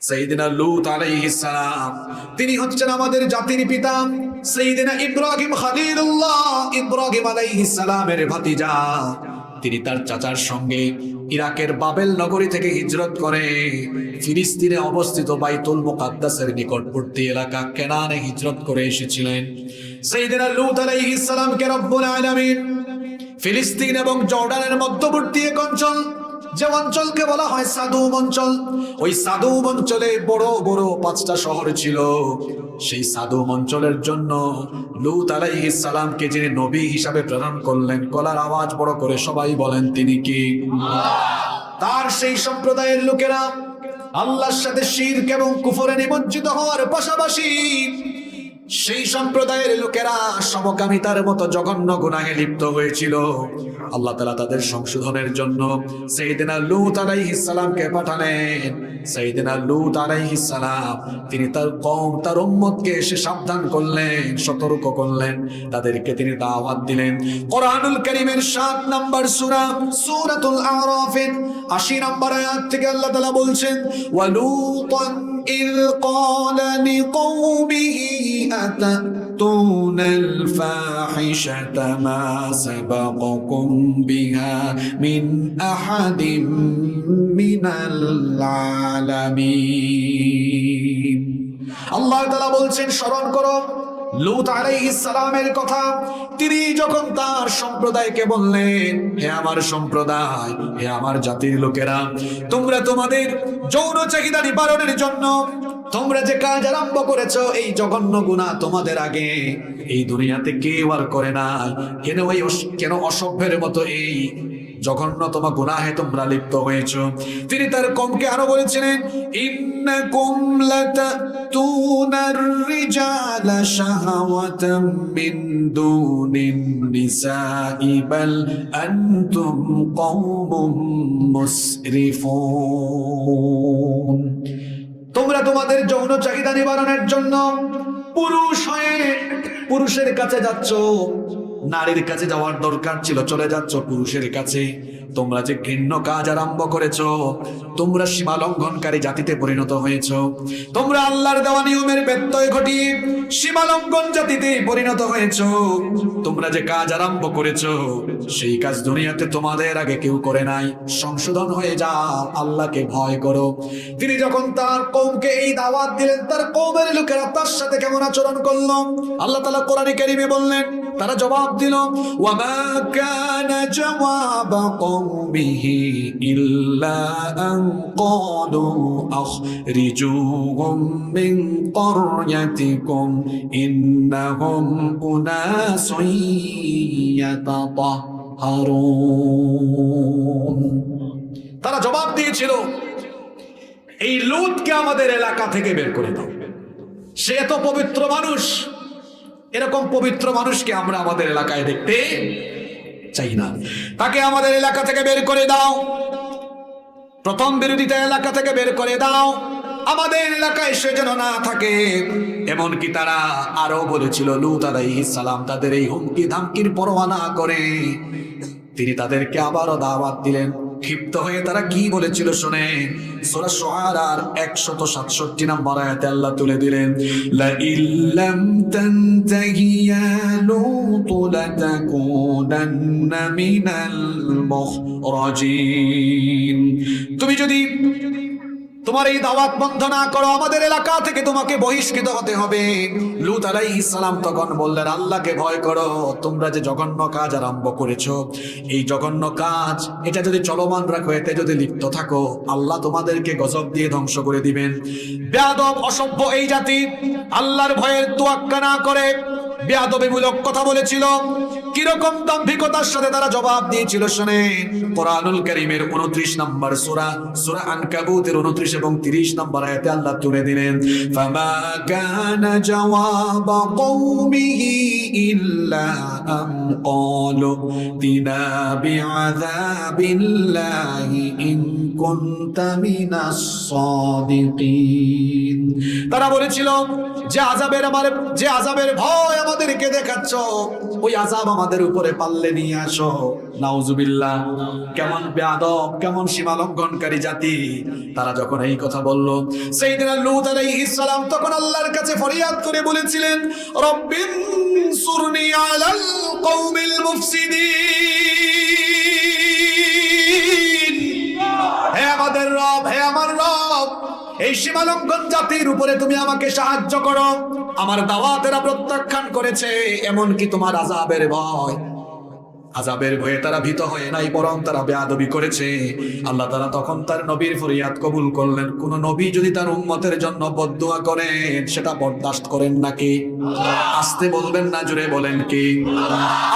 সাইয়েদিনা লূত আলাইহিস সালাম তিনি হচ্ছেন আমাদের জাতির পিতা। সাইয়েদিনা ইব্রাহিম খলিলুল্লাহ ইব্রাহিম আলাইহিস সালামের ভাতিজা, তিনি তার চাচার সঙ্গে ইরাকের বাবেল নগরী থেকে হিজরত করে ফিলিস্তিনে অবস্থিত বাইতুল মুকাদ্দাসের নিকটবর্তী এলাকা কেনানে হিজরত করে এসেছিলেন। সাইয়েদিনা লূত আলাইহিস সালামকে রব্বুল আলামিন ফিলিস্তিন এবং জর্ডানের মধ্যবর্তী এক অঞ্চল, যে অঞ্চলকে বলা হয় সাদুম অঞ্চল, ওই সাদুম অঞ্চলে বড় বড় 5টা শহর ছিল। সেই সাদুম অঞ্চলের জন্য লূত আলাইহিস সালামকে যিনি নবী হিসাবে প্রেরণ করলেন, গলার আওয়াজ বড় করে সবাই বলেন তিনি কি? তার সেই সম্প্রদায়ের লোকেরা আল্লাহর সাথে শিরক এবং কুফরে নিমজ্জিত হওয়ার পাশাপাশি সেই সম্প্রদায়ের লোকেরা সমকামিতার মতো জঘন্য গুনাহে লিপ্ত হয়েছিল। আল্লাহ তাআলা তাদের সংশোধনের জন্য সাইয়েদিনা লূত আলাইহিস সালামকে পাঠালেন। সাইয়েদিনা লূত আলাইহিস সালাম তিনি তার কওম, তার উম্মতকে এসে সাবধান করলেন, সতর্ক করলেন, তাদেরকে তিনি দাওয়াত দিলেন। কোরআনুল কারীমের 7 নম্বর সূরা সূরাতুল আরাফের 80 নম্বর আয়াত থেকে আল্লাহ তাআলা বলছেন, ওয়ালুতান إذ قال لقومه أتأتون الفاحشة ما سبقكم بها من أحد من العالمين। আল্লাহ তাআলা বলছেন, স্মরণ করো লূত আলাইহিস সালামের কথা। তিনি যখন তার সম্প্রদায়কে বললেন, হে আমার সম্প্রদায়, হে আমার জাতির লোকেরা, তোমরা তোমাদের যৌন চাহিদা নিবারণের জন্য তোমরা যে কাজ আরম্ভ করেছো, এই জঘন্য গুনাহ তোমাদের আগে এই দুনিয়াতে কেউ আর করে নাই। কেন অসভ্যের মতো এই জঘন্যতম গুনাহে তোমরা লিপ্ত হয়েছো? তিনি তার কওমকে আরো বলেছিলেন, ইন্নাকুম লাতাতুনার রিজালা শাহাওয়াতাম মিন দুনিন নিসাই বাল আনতুম কওমুম মুসরিফুন। তোমরা তোমাদের যৌন চাহিদা নিবারণের জন্য পুরুষ হয়ে পুরুষের কাছে যাচ্ছ। নারীর কাছে যাওয়ার দরকার ছিল, চলে যাচ্ছ পুরুষের কাছে। তোমরা যে ঘৃণ্য কাজ আরম্ভ করেছো, তোমরা সীমা লঙ্ঘনকারী জাতিতে পরিণত হয়েছো। তোমরা আল্লাহর দেওয়া নিয়মের ব্যত্যয় ঘটিয়ে সীমা লঙ্ঘন জাতিতে পরিণত হয়েছো। তোমরা যে কাজ আরম্ভ করেছো, সেই কাজ দুনিয়াতে তোমাদের আগে কেউ করে নাই। সংশোধন হয়ে যাও, আল্লাহকে ভয় করো। তিনি যখন তার কওমকে এই দাওয়াত দিলেন, তার কওমের লোকেরা তার সাথে কেমন আচরণ করলো আল্লাহ তাআলা কোরআনে কারীমে বললেন। তারা জবাব দিল, ওয়ামা কানা জওয়াবা কওমিহি ইল্লা আন ক্বালু আখরিজুহুম মিন ক্বরয়াতিকুম ইন্নাহুম উনাসুন ইয়াতাতাহহারুন। তারা জবাব দিয়েছিল, এই লূতকে আমাদের এলাকা থেকে বের করে দাও। সে এত পবিত্র মানুষ, এরকম পবিত্র মানুষকে আমরা আমাদের এলাকায় দেখতে চাই না। তাকে আমাদের এলাকা থেকে বের করে দাও। প্রথম বিরোধিতা এলাকা থেকে বের করে দাও, আমাদের এলাকায় সে যেন না থাকে। এমনকি তারা আরো বলেছিল, লূত আলাইহিস সালাম তাদের এই হুমকি ধামকির পরোয়া না করে তিনি তাদেরকে আবারও দাওয়াত দিলেন। ক্ষিপ্ত হয়ে তারা কি বলেছিল শুনে, সূরা শুআরার 167 নম্বর আয়াতে আল্লাহ তুলে দিলেন, লা ইল্লাম তানতাহি ইয়া লূত লাতাকুনান্না মিনাল মুখরাজিন। তুমি যদি তোমার এই দাওয়াত বন্ধ না করো, আমাদের এলাকা থেকে তোমাকে বহিষ্কৃত হতে হবে। লূত আলাইহিস সালাম তখন বললেন, আল্লাহকে ভয় করো। তোমরা যে জঘন্য কাজ আরম্ভ করেছো, এই জঘন্য কাজ এটা যদি চলমান রাখো, এতে যদি লিপ্ত থাকো, আল্লাহ তোমাদেরকে গজব দিয়ে ধ্বংস করে দিবেন। বেয়াদব অসভ্য এই জাতি আল্লাহর ভয়ের তোয়াক্কা না করে বেয়াদবিমূলক কথা বলেছিল। কিরকম দাম্ভিকতার সাথে তারা জবাব দিয়েছিল শুনেন। কোরআনুল কারীমের 29 নম্বর সূরা আনকাবুতের 29 এবং 30 নম্বর আয়াতে আল্লাহ তুলে দিলেন, ফামা কানা জাওয়াবা কওমিহি ইল্লা আন ক্বালু তিনা বিআযাবিল্লাহি ইন কুনতা মিনাস সাদিকিন। তারা বলেছিল যে আযাবের ভয় আমাদেরকে দেখাচ্ছ, ওই আযাব আমাদের উপরে পাল্লে নিয়ে আসো। নাউজুবিল্লাহ, কেমন বেয়াদব, কেমন সীমা লঙ্ঘনকারী জাতি। তারা যখন এই কথা বলল, সাইয়েদনা লূত আলাইহিস সালাম তখন আল্লাহর কাছে ফরিয়াদ করে বলেছিলেন, রব্বিনসুরনি আলাল কওমিল মুফসিদিন। হে আমাদের রব, হে আমার রব, এই সীমালঙ্ঘন জাতির উপরে তুমি আমাকে সাহায্য করো। আমার দাওয়াতেরা প্রত্যাখ্যান করেছে, এমনকি তোমার আযাবের ভয়ে তারা ভীত হয়ে নাই, বরং তারা বেয়াদবি করেছে। আল্লাহ তাআলা তখন তার নবীর ফরিয়াদ কবুল করলেন। কোন নবী যদি তার উম্মতের জন্য বদদুয়া করেন, সেটা বরদাস্ত করেন নাকি? আস্তে বলবেন না, জোরে বলেন কি?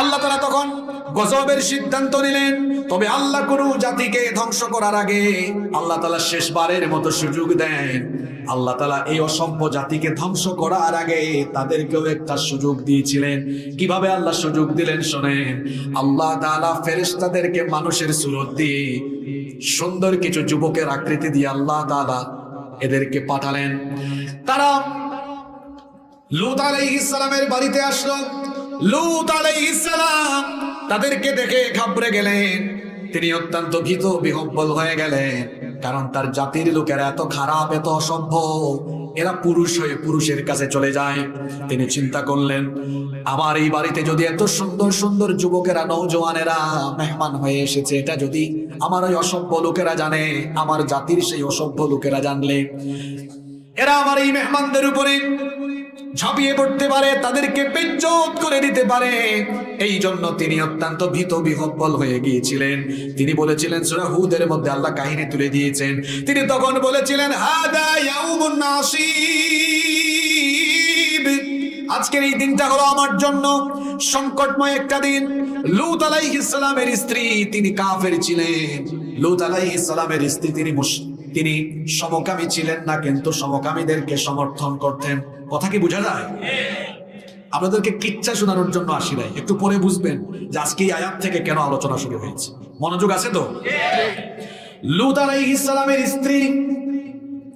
আল্লাহ তাআলা তখন গজবের সিদ্ধান্ত নিলেন। তবে আল্লাহ কোন জাতিকে ধ্বংস করার আগে আল্লাহ তাআলা শেষবারের মতো সুযোগ দেন। আল্লাহ তাআলা এই অসভ্য জাতিকে ধ্বংস করার আগে তাদেরকেও একটা সুযোগ দিয়েছিলেন। কিভাবে আল্লাহ সুযোগ দিলেন শোনেন। আল্লাহ তাআলা ফেরেশতাদেরকে মানুষের সুরত দিয়ে, সুন্দর কিছু যুবকের আকৃতি দিয়ে আল্লাহ তাআলা এদেরকে পাঠালেন। তারা লূত আলাইহিস সালামের বাড়িতে আসলো। লূত আলাইহিস সালাম তাদেরকে দেখে ঘাবড়ে গেলেন। তিনি অত্যন্ত ভীত বিহ্বল হয়ে গেলেন, কারণ তার জাতির লোকেরা এত খারাপ, এত অসভ্য, এরা পুরুষ হয়ে পুরুষের কাছে চলে যায়। তিনি চিন্তা করলেন, আমার এই বাড়িতে যদি এত সুন্দর সুন্দর যুবকেরা, নওজওয়ানেরা মেহমান হয়ে এসেছে, এটা যদি আমার ওই অসভ্য লোকেরা জানে, আমার জাতির সেই অসভ্য লোকেরা জানলে, এরা আমার এই মেহমানদের উপরে ঝাঁপিয়ে পড়তে পারে, তাদেরকে বেইজ্জত করে দিতে পারে। এই জন্য তিনি অত্যন্ত ভীত বিহ্বল হয়ে গিয়েছিলেন। তিনি বলেছিলেন, সূরা হুদের মধ্যে আল্লাহ কাহিনী তুলে দিয়েছেন। তিনি তখন বলেছিলেন, হাদা ইয়াউমুন নাসিব, আজকের এই দিনটা হলো আমার জন্য সংকটময় একটা দিন। লূত আলাইহিস সালামের স্ত্রী, তিনি কাফের ছিলেন। লূত আলাইহিস সালামের স্ত্রী, তিনি সমকামী ছিলেন না, কিন্তু সমকামীদেরকে সমর্থন করতেন। কথা কি বোঝা যায়? আপনাদেরকে কিচ্ছা শোনানোর জন্য আসি নাই, একটু পরে বুঝবেন যে আজকে এই আয়াত থেকে কেন আলোচনা শুরু হয়েছে। মনোযোগ আছে তো? লূত আলাইহিস সালামের স্ত্রী,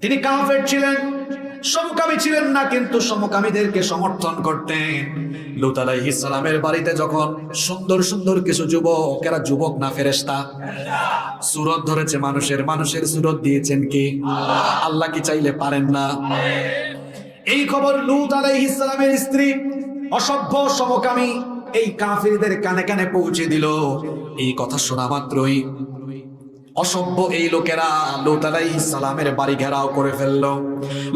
তিনি কাফের ছিলেন, সমকামী ছিলেন না, কিন্তু সমকামীদেরকে সমর্থন করতেন। লূত আলাইহিস সালামের বাড়িতে যখন সুন্দর সুন্দর কিছু যুবক, এরা যুবক না ফেরেশতা, সুরত ধরেছে মানুষের সুরত দিয়েছেন কি আল্লাহ? কি চাইলে পারেন না? এই খবর লূত আলাইহিস সালামের স্ত্রী, অসভ্য সমকামী এই কাফিরদের কানে কানে পৌঁছে দিল। এই কথা শোনা মাত্রই অসভ্য এই লোকেরা লূত আলাইহিস সালামের বাড়ি ঘেরাও করে ফেললো।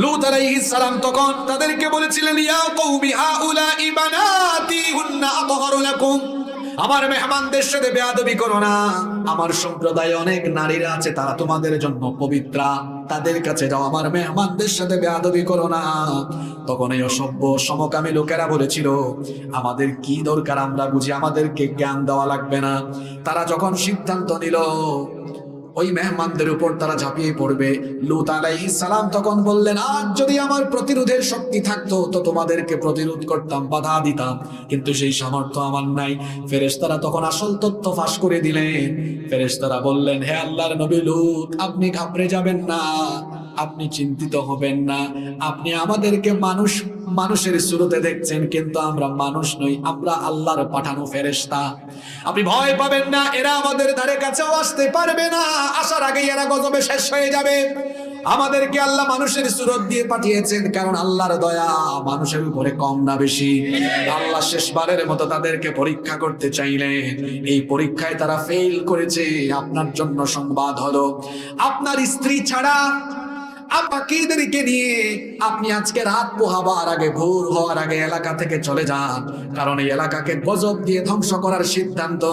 লূত আলাইহিস সালাম তখন তাদেরকে বলেছিলেন, ইয়া কওমি হাউলাই বানাতি হুন্না আতহারু লাকুম, আমার মেহমানদের সাথে বেয়াদবি করো না। আমার সম্প্রদায়ে অনেক নারীরা আছে, তারা তোমাদের জন্য পবিত্রা, তাদের কাছে যাও, আমার মেহমানদের সাথে বেয়াদবি করো না। তখন এই অসভ্য সমকামী লোকেরা বলেছিল, আমাদের কি দরকার, আমরা বুঝি, আমাদেরকে জ্ঞান দেওয়া লাগবে না। তারা যখন সিদ্ধান্ত নিল ওই মেহমানদের উপর তারা ঝাঁপিয়ে পড়বে, লূত আলাইহিস সালাম তখন বললেন, আজ যদি আমার প্রতিরোধের শক্তি থাকতো তো তোমাদেরকে প্রতিরোধ করতাম, বাধা দিতাম, কিন্তু সেই সামর্থ্য আমার নাই। ফেরেশতারা তখন আসল তথ্য ফাঁস করে দিলেন। ফেরেশতারা বললেন, হে আল্লাহর নবী লূত, আপনি ঘাবড়ে যাবেন না, আপনি চিন্তিত হবেন না। আপনি আমাদেরকে মানুষের সুরতে দেখছেন, কিন্তু আমরা মানুষ নই, আমরা আল্লাহর পাঠানো ফেরেশতা। আপনি ভয় পাবেন না, এরা আমাদের ধারে কাছেও আসতে পারবে না, আসার আগেই এরা গজবে শেষ হয়ে যাবে। আমাদেরকে আল্লাহ মানুষের সুরত দিয়ে পাঠিয়েছেন, কারণ আল্লাহর দয়া মানুষের উপরে কম না বেশি। আল্লাহ শেষবারের মতো তাদেরকে পরীক্ষা করতে চাইলেন। এই পরীক্ষায় তারা ফেল করেছে। আপনার জন্য সংবাদ হলো, আপনার স্ত্রী ছাড়া বাকিদেরকে নিয়ে আপনি আজকে রাত পোহাবার আগে, ভোর হওয়ার আগে এলাকা থেকে চলে যান, কারণ এই এলাকাকে গজব দিয়ে ধ্বংস করার সিদ্ধান্ত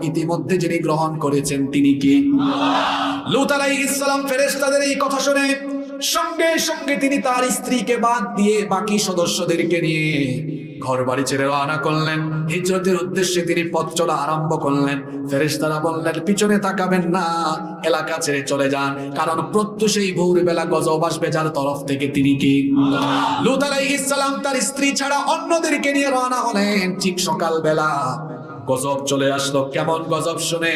ইতিমধ্যে যিনি গ্রহণ করেছেন তিনি কি? লূত আলাইহিস সালাম ফেরেশতাদের এই কথা শুনে সঙ্গে সঙ্গে তিনি তার স্ত্রীকে বাদ দিয়ে বাকি সদস্যদেরকে নিয়ে ঘর বাড়ি ছেড়ে রওনা করলেন। হিজরতের উদ্দেশ্যে তিনি পথ চলা আরম্ভ করলেন। ফেরেশতারা বললেন, পিছনে তাকাবেন না, এলাকা ছেড়ে চলে যান, কারণ প্রত্যুষেই ভোরবেলা গজব আসবে যার তরফ থেকে তিনি কি? লূত আলাইহিস সালাম তার স্ত্রী ছাড়া অন্যদেরকে নিয়ে রওনা হলেন। ঠিক সকালবেলা গজব চলে আসলো। কেমন গজব শুনে?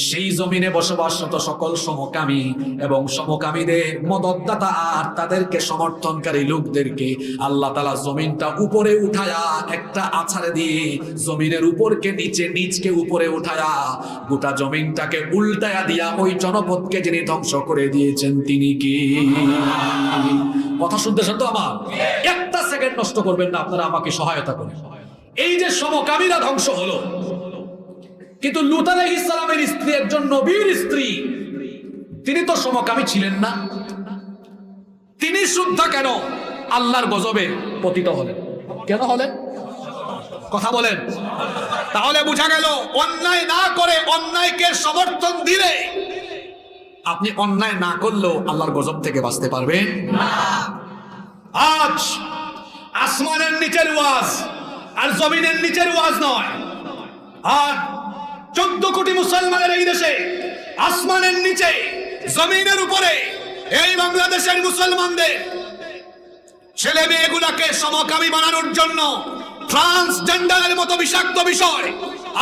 সেই জমিনে বসবাসরত সকল সমকামী এবং সমকামীদের মদতদাতা আর তাদেরকে সমর্থনকারী লোকদেরকে আল্লাহ তাআলা জমিনটা উপরে উঠায়া একটা আছাড়ে দিয়ে জমিনের উপরকে নিচে, নিচকে উপরে উঠায়া গোটা জমিনটাকে উল্টায়া দিয়া ওই জনপদকে যিনি ধ্বংস করে দিয়েছেন তিনি কি? কথা শুনতেছেন তো আমার? একটা সেকেন্ড নষ্ট করবেন না, আপনারা আমাকে সহায়তা করেন। এই যে সমকামীরা ধ্বংস হলো, কিন্তু লূত আলাইহিস সালামের স্ত্রী, একজন নবীর স্ত্রী, তিনি তো সমকামী ছিলেন না। তিনি শুদ্ধ কেন আল্লাহর গজবে পতিত হলেন? কেন হলেন? কথা বলেন। তাহলে বোঝা গেল অন্যায় না করে অন্যায়কে সমর্থন দিলে আপনি অন্যায় না করলেও আল্লাহর গজব থেকে বাঁচতে পারবেন না। আজ আসমানের নিচের ওয়াজ আর জমিনের নিচের ওয়াজ নয়। আর 14 কোটি মুসলমানের এই দেশে আসমানের নিচে জমিনের উপরে এই বাংলাদেশের মুসলমানদের ছেলে মেয়েগুলাকে সমকামী বানানোর জন্য ট্রান্সজেন্ডারের মতো বিষাক্ত বিষয়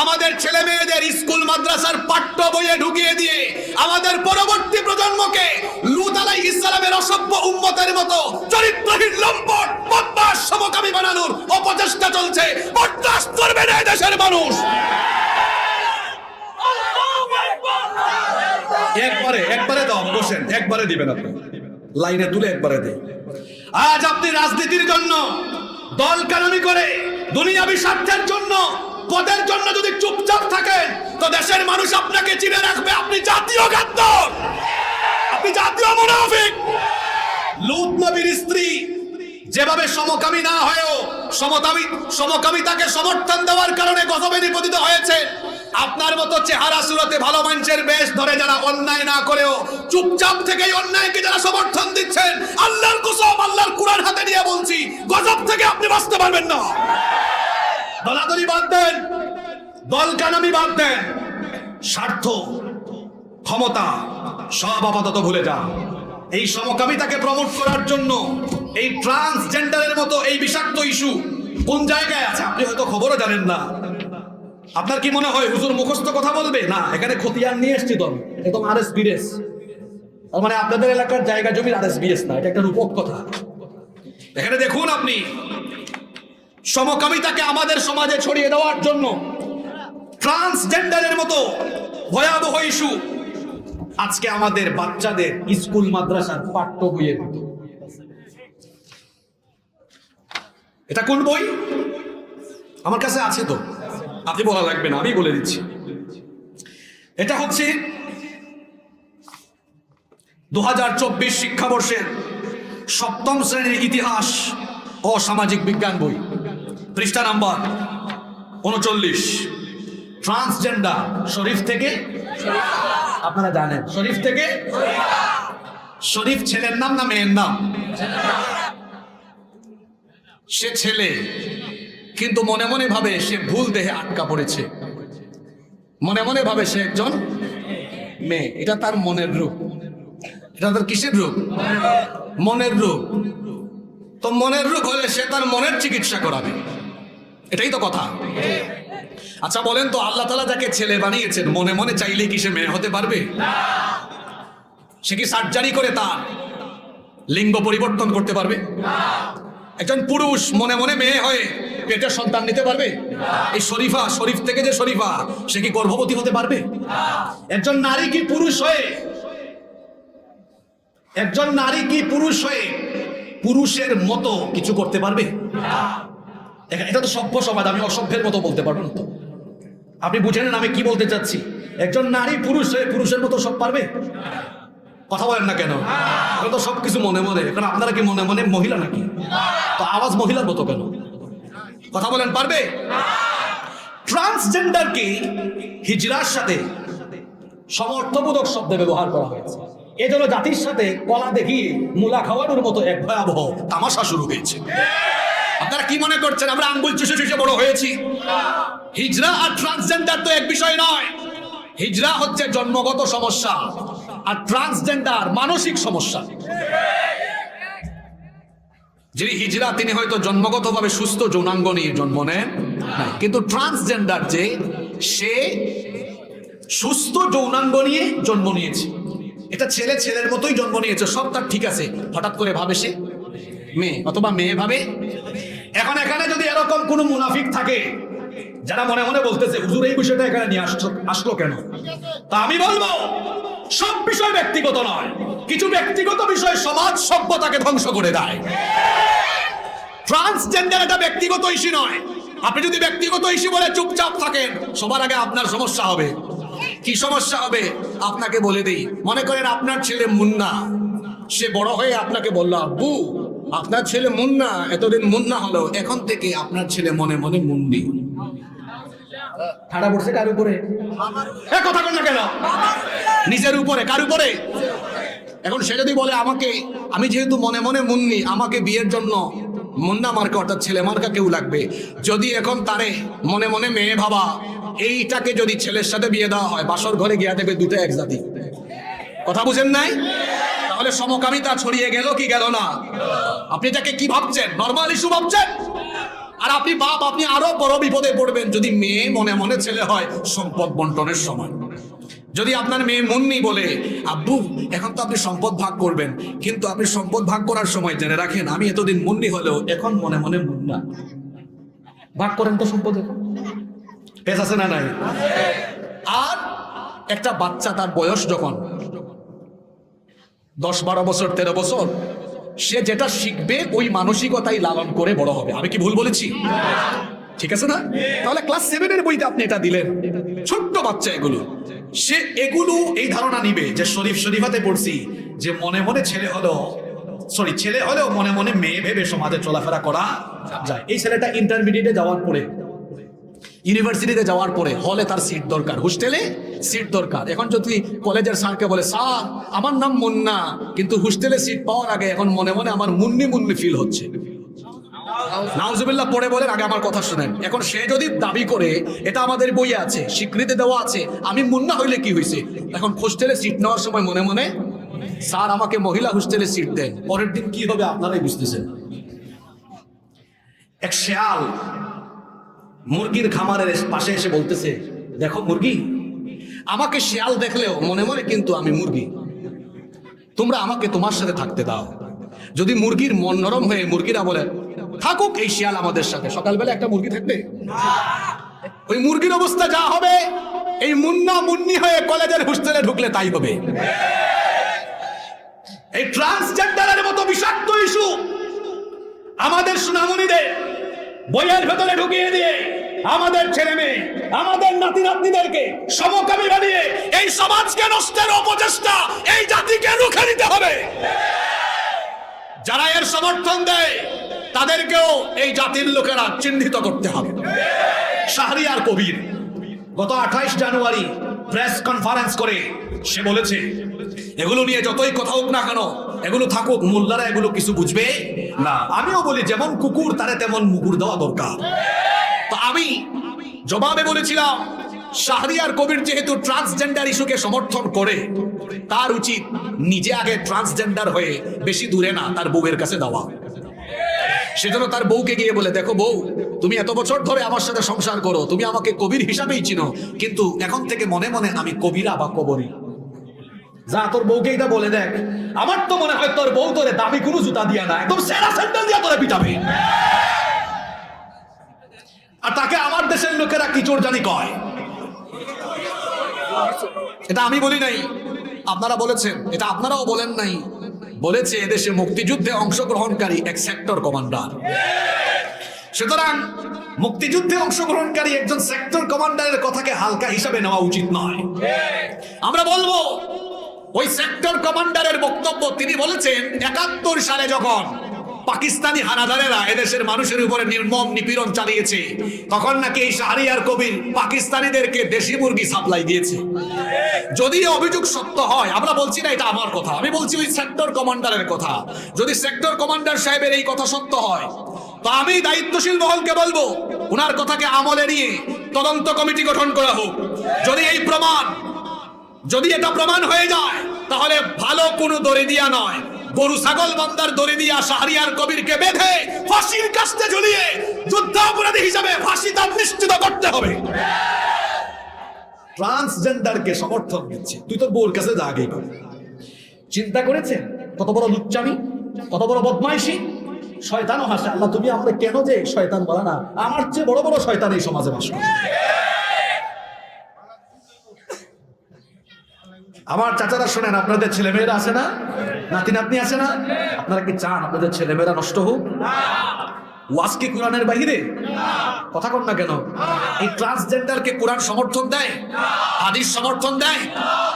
আমাদের ছেলে মেয়েদের স্কুল মাদ্রাসার পাঠ্য বইয়ে ঢুকিয়ে দিয়ে আমাদের পরবর্তী প্রজন্মকে লূত আলাইহিস সালামের অসভ্য উম্মতের মতো চরিত্রহীন লম্পট বদমাশ সমকামী বানানোর অপচেষ্টা চলছে। বরদাস্ত করবে না দেশের মানুষ। একবারে দাও, বসেন, একবারে দিবেন আপনি, লাইনে তুলে একবারে দেন। আজ আপনি রাজনীতির জন্য, দল কানুনি করে, দুনিয়াবি স্বার্থের জন্য, পদের জন্য যদি চুপচাপ থাকেন তো দেশের মানুষ আপনাকে চিনে রাখবে আপনি জাতীয় গাদ্দার, আপনি জাতীয় মুনাফিক। লূত নবীর স্ত্রী যেভাবে সমকামী না হয়েও সমকামিতাকে সমর্থন দেওয়ার কারণে গজবে নিপতিত হয়েছে, আপনার মতো চেহারা সুরতে ভালো মানুষের বেশ ধরে যারা অন্যায় না করেও চুপচাপ থেকেই অন্যায়কে যারা সমর্থন দিচ্ছেন, আল্লাহর কসম, আল্লাহর কুরআন হাতে নিয়ে বলছি, গজব থেকে আপনি বাঁচতে পারবেন না। দলাদলি বাদ দেন, দল কানামি বাদ দেন, স্বার্থ, ক্ষমতা সব আপাতত ভুলে যান। এই সমকামিতাকে প্রমোট করার জন্য এই ট্রান্সজেন্ডারের মতো এই বিষাক্ত ইস্যু কোন জায়গায় আছে আপনি হয়তো খবরও জানেন না। আপনার কি মনে হয় হুজুর মুখস্থ কথা বলবে? না, এখানে খতিয়ান নিয়ে এসছি তো একদম আরএসবিএস, তার মানে আপনাদের এলাকার জায়গা জমির আরএসবিএস না, এটা একটা রূপক কথা। এখানে দেখুন আপনি, সমকামিতাকে আমাদের সমাজে ছড়িয়ে দেওয়ার জন্য ট্রান্সজেন্ডারের মতো ভয়াবহ ইস্যু আজকে আমাদের বাচ্চাদের স্কুল মাদ্রাসার পাঠ্য বইয়ে। এটা কোন বই? আমার কাছে আছে তো, আপনি বলা লাগবে না, আমি বলে দিচ্ছি। এটা হচ্ছে 2024 শিক্ষাবর্ষের 7ম শ্রেণীর ইতিহাস ও সামাজিক বিজ্ঞান বই, পৃষ্ঠা নাম্বার 39। ট্রান্সজেন্ডার শরীফ থেকে, আপনারা জানেন শরীফ থেকে, শরীফ ছেলের নাম না মেয়ের নাম? সে ছেলে, কিন্তু মনে মনে ভাবে সে ভুল দেহে আটকা পড়েছে, মনে মনে ভাবে সে একজন মেয়ে। এটা তার মনের রূপ। এটা তার কিসের রূপ? মনের রূপ। তো মনের রূপ হলে সে তার মনের চিকিৎসা করাবে, এটাই তো কথা। আচ্ছা বলেন তো, আল্লাহ তাআলা যাকে ছেলে বানিয়েছেন মনে মনে চাইলেই কি সে মেয়ে হতে পারবে? সে কি সার্জারি করে তার লিঙ্গ পরিবর্তন করতে পারবে? একজন পুরুষ মনে মনে মেয়ে হয়ে পেটের সন্তান নিতে পারবে? এই শরীফা, শরীফ থেকে যে শরীফা, সে কি গর্ভবতী হতে পারবে? একজন নারী কি পুরুষ হয়ে, একজন নারী কি পুরুষ হয়ে পুরুষের মতো কিছু করতে পারবে? এটা তো সভ্য সমাজ, আমি অসভ্যের মতো বলতে পারবো না তো। আপনি বুঝে নেন আমি কি বলতে চাচ্ছি। একজন নারী পুরুষ হয়ে পুরুষের মতো সব পারবে? কথা বলেন না কেন? তো সবকিছু মনে মনে। কারণ আপনারা কি মনে মনে মহিলা নাকি? তো আওয়াজ মহিলার মতো কেন? কথা বলেন, পারবে? ট্রান্সজেন্ডারকে হিজরার সাথে সমর্থবোধক শব্দে ব্যবহার করা হয়েছে। এজন্য জাতির সাথে কলা দেখিয়ে মূলা খাওয়ানোর মতো এক ভয়াবহ তামাশা শুরু হয়েছে। আপনারা কি মনে করছেন আমরা আঙ্গুল চুষে চুষে বড় হয়েছি? হিজরা আর ট্রান্সজেন্ডার তো এক বিষয় নয়। হিজরা হচ্ছে জন্মগত সমস্যা আর ট্রান্সজেন্ডার মানসিক সমস্যা। যিনি হিজড়া তিনি হয়তো জন্মগতভাবে সুস্থ যৌনাঙ্গ নিয়ে জন্ম নেন নাই, কিন্তু ট্রান্সজেন্ডার যে সে সুস্থ যৌনাঙ্গ নিয়ে জন্ম নিয়েছে। এটা ছেলে ছেলের মতোই জন্ম নিয়েছে, সব তার ঠিক আছে, হঠাৎ করে ভাবে সে মেয়ে, অথবা মেয়ে ভাবে। এখন এখানে যদি এরকম কোন মুনাফিক থাকে যারা মনে মনে বলতেছে হুজুর এই বিষয়টা এখানে নিয়ে আসলো কেন, তা আমি বলবো সব বিষয় ব্যক্তিগত নয়, কিছু ব্যক্তিগত বিষয় সমাজ সভ্যতাকে ধ্বংস করে দেয়। ট্রান্সজেন্ডার এটা ব্যক্তিগত ইস্যু নয়। আপনি যদি ব্যক্তিগত ইস্যু বলে চুপচাপ থাকেন, সবার আগে আপনার সমস্যা হবে। কি সমস্যা হবে আপনাকে বলে দেই। মনে করেন আপনার ছেলে মুন্না, সে বড় হয়ে আপনাকে বলল, আব্বু আপনার ছেলে মুন্না, এতদিন মুন্না হলো, এখন থেকে আপনার ছেলে মনে মনে মুন্ডি। ঠাড়া পড়ছে কার উপরে? কথা বল না কেন? নিজের উপরে। কার উপরে? এখন সে যদি বলে আমাকে, আমি যেহেতু মনে মনে মুন্নি, আমাকে বিয়ের জন্য মুন্না মার্কা অর্থাৎ ছেলে মার্কা কেউ লাগবে। যদি এখন তারে মনে মনে মেয়ে ভাবা, এইটাকে যদি ছেলের সাথে বিয়ে দেওয়া হয়, বাসর ঘরে গিয়া দেখবে দুটো এক জাতি। কথা বুঝেন নাই? তাহলে সমকামিতা ছড়িয়ে গেল কি গেল না? আপনি এটাকে কি ভাবছেন? নরমাল ইস্যু ভাবছেন? আর আপনি বাপ, আপনি আরো বড় বিপদে পড়বেন যদি মেয়ে মনে মনে ছেলে হয় সম্পদ বন্টনের সময়। যদি আপনার মেয়ে মুন্নি বলে, আব্বু এখন তো আপনি সম্পদ ভাগ করবেন, কিন্তু আপনি সম্পদ ভাগ করার সময় জেনে রাখেন আমি এতদিন মুন্নি হলেও এখন মনে মনে মুন্না, ভাগ করেন তো সম্পদ। পেশ আছে না নাই? আর একটা বাচ্চা তার বয়স যখন 10-12 বছর 13 বছর, সে যেটা শিখবে ওই মানসিকতাই লালন করে বড় হবে। আমি কি ভুল বলেছি? ঠিক আছে না? তাহলে ক্লাস 7-এর বইতে আপনি এটা দিলেন, ছোট্ট বাচ্চা এগুলো, সে এগুলো এই ধারণা নিবে যে শরীফাতে পড়ছি যে মনে মনে ছেলে হলেও মনে মনে মেয়ে ভেবে সমাজে চলাফেরা করা যায়। এই ছেলেটা ইন্টারমিডিয়েটে যাওয়ার পরে, ইউনিভার্সিটিতে যাওয়ার পরে হলে তার সিট দরকার, হোস্টেলে সিট দরকার। এখন যদি কলেজের স্যারকে বলে, স্যার আমার নাম মুন্না, কিন্তু হোস্টেলে সিট পাওয়ার আগে এখন মনে মনে আমার মুন্নি ফিল হচ্ছে, নাউজুবিল্লাহ পড়ে বলেন, আগে আমার কথা শুনেন। এখন সে যদি দাবি করে, এটা আমাদের বইয়ে আছে, স্বীকৃতি দেওয়া আছে, আমি মুন্না হইলে কি হয়েছে, এখন হোস্টেলে সিট নেওয়ার সময় মনে মনে স্যার আমাকে মহিলা হোস্টেলে সিট দেন, পরের দিন কি হবে আপনারাই বুঝতেছেন। এক শেয়াল মুরগির খামারের পাশে এসে বলতেছে, দেখো মুরগি, আমাকে শেয়াল দেখলেও মনে মনে কিন্তু আমি মুরগি, তোমরা আমাকে তোমার সাথে থাকতে দাও। যদি মুরগির মন নরম হয়ে মুরগিরা বলে থাকুক এই শিয়াল আমাদের সাথে, সকালবেলা একটা মুরগি থাকবে, ওই মুরগির অবস্থা যা হবে, এই মুন্নি হয়ে কলেজের হোস্টেলে ঢুকলে তাই হবে। এই ট্রান্সজেন্ডারের মতো বিষাক্ত ইস্যু আমাদের সুনামণিদের বইয়ের ভেতরে ঢুকিয়ে দিয়ে আমাদের ছেলে মেয়ে, আমাদের নাতি নাতনিদেরকে সমকামী বানিয়ে এই সমাজকে নষ্টের অপচেষ্টা এই জাতিকে রুখে দিতে হবে। যারা এর সমর্থন দেয় তাদেরকেও এই জাতির লোকেরা চিহ্নিত করতে হবে। শাহরিয়ার কবির গত 28 জানুয়ারি প্রেস কনফারেন্স করে সে বলেছে, এগুলো নিয়ে যতই কথা হোক না কেন, এগুলো থাকুক, মোল্লারা এগুলো কিছু বুঝবে না। আমিও বলি যেমন কুকুর তারে তেমন মুগুর দেওয়া দরকার। তো আমি জবাবে বলেছিলাম, শাহরিয়ার কবির যেহেতু ট্রান্সজেন্ডার ইস্যুকে সমর্থন করে, তার উচিত নিজে আগে ট্রান্সজেন্ডার হয়ে বেশি দূরে না তার বউয়ের কাছে দেওয়া। সেজন্য তার বউকে গিয়ে বলে, দেখো বউ, তুমি এত বছর ধরে আমার সাথে সংসার করো, তুমি আমাকে কবির হিসাবেই চিনো, কিন্তু এখন থেকে মনে মনে আমি কবিরা বা কবরী। যা তোর বউকে এটা বলে দেখ, আমার তো মনে হয় তোর বউ তোরে দামি কোনো জুতা দিয়া না, একদম সেরা স্যান্ডেল দিয়া তোরে পিটাবে। আর তাকে আমার দেশের লোকেরা কি চোর জানি কয়। এটা আমি বলি নাই, আপনারা বলেছেন, এটা আপনারাও বলেন নাই, বলেছে এদেশে মুক্তিযুদ্ধে অংশগ্রহণকারী এক সেক্টর কমান্ডার। সুতরাং মুক্তিযুদ্ধে অংশগ্রহণকারী একজন সেক্টর কমান্ডারের কথাকে হালকা হিসাবে নেওয়া উচিত নয়। আমরা বলবো ওই সেক্টর কমান্ডারের বক্তব্য, তিনি বলেছেন 71 সালে যখন পাকিস্তানি হানাদারেরা এদেশের মানুষের উপরে নির্মম নিপীড়ন চালিয়েছে, তখন নাকি এই শাহরিয়ার কবির পাকিস্তানিদেরকে দেশি মুরগি সাপ্লাই দিয়েছে। যদি অভিযোগ সত্য হয়, আমরা বলছি না এটা আমার কথা, আমি বলছি ওই সেক্টর কমান্ডারের কথা। যদি সেক্টর কমান্ডার সাহেবের এই কথা সত্য হয়, তো আমি দায়িত্বশীল মহলকে বলবো ওনার কথাকে আমলে নিয়ে তদন্ত কমিটি গঠন করা হোক। যদি এটা প্রমাণ হয়ে যায়, তাহলে ভালো কোনো দরিদিয়া নয়, গরু ছাগল বান্দার দড়ি দিয়া শাহরিয়ার কবিরকে বেঁধে ফাঁসির কাস্তে ঝুলিয়ে যুদ্ধাপরাধী হিসাবে ফাঁসি তার নিশ্চিত করতে হবে। ট্রান্সজেন্ডারকে সমর্থন দিচ্ছে, তুই তোর বউর কাছে যা আগেই পাবি। চিন্তা করেছেন কত বড় লুচ্চামি, কত বড় বদমাইশি? শয়তানও হাসে, আল্লাহ তুমি আমরা কেন যে শয়তান বলা না, আমার চেয়ে বড় বড় শয়তান এই সমাজে বাস করে। আমার চাচারা শোনেন, আপনাদের ছেলেমেয়েরা আছে না, নাতি নাতনি আছে না? আপনারা কি চান আপনাদের ছেলেমেয়েরা নষ্ট হোক? ওয়াজ কি কোরআনের বাইরে? কথা কন না কেন? এই ট্রান্সজেন্ডারকে কোরআন সমর্থন দেয়, হাদিস সমর্থন দেয়?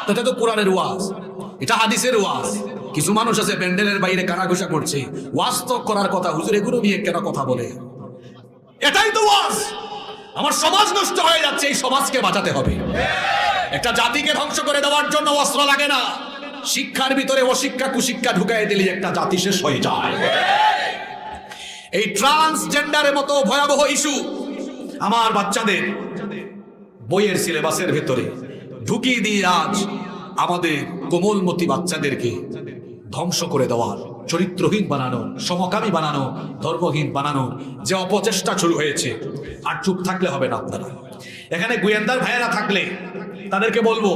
তো এটা তো কোরআনের ওয়াজ, এটা হাদিসের ওয়াজ। কিছু মানুষ আছে প্যান্ডেলের বাইরে কানাঘুষা করছে, ওয়াজ তো করার কথা, হুজুর এগুলো নিয়ে কেন কথা বলে? এটাই তো ওয়াজ। আমার সমাজ নষ্ট হয়ে যাচ্ছে, এই সমাজকে বাঁচাতে হবে। একটা জাতিকে ধ্বংস করে দেওয়ার জন্য অস্ত্র লাগে না, শিক্ষার ভিতরে অশিক্ষা কুশিক্ষা ঢুকাই দিলে একটা জাতি শেষ হয়ে যায়। এই ট্রান্সজেন্ডারের মতো ভয়াবহ ইস্যু আমার বাচ্চাদের বইয়ের সিলেবাসের ভেতরে ঢুকিয়ে দিয়ে আজ আমাদের কোমলমতি বাচ্চাদেরকে ধ্বংস করে দেওয়ার, চরিত্রহীন বানানো, সমকামী বানানো, ধর্মহীন বানানো যে অপচেষ্টা শুরু হয়েছে, আর চুপ থাকলে হবে না। আপনারা এখানে গোয়েন্দার ভাইয়েরা থাকলে তাদেরকে বলবো,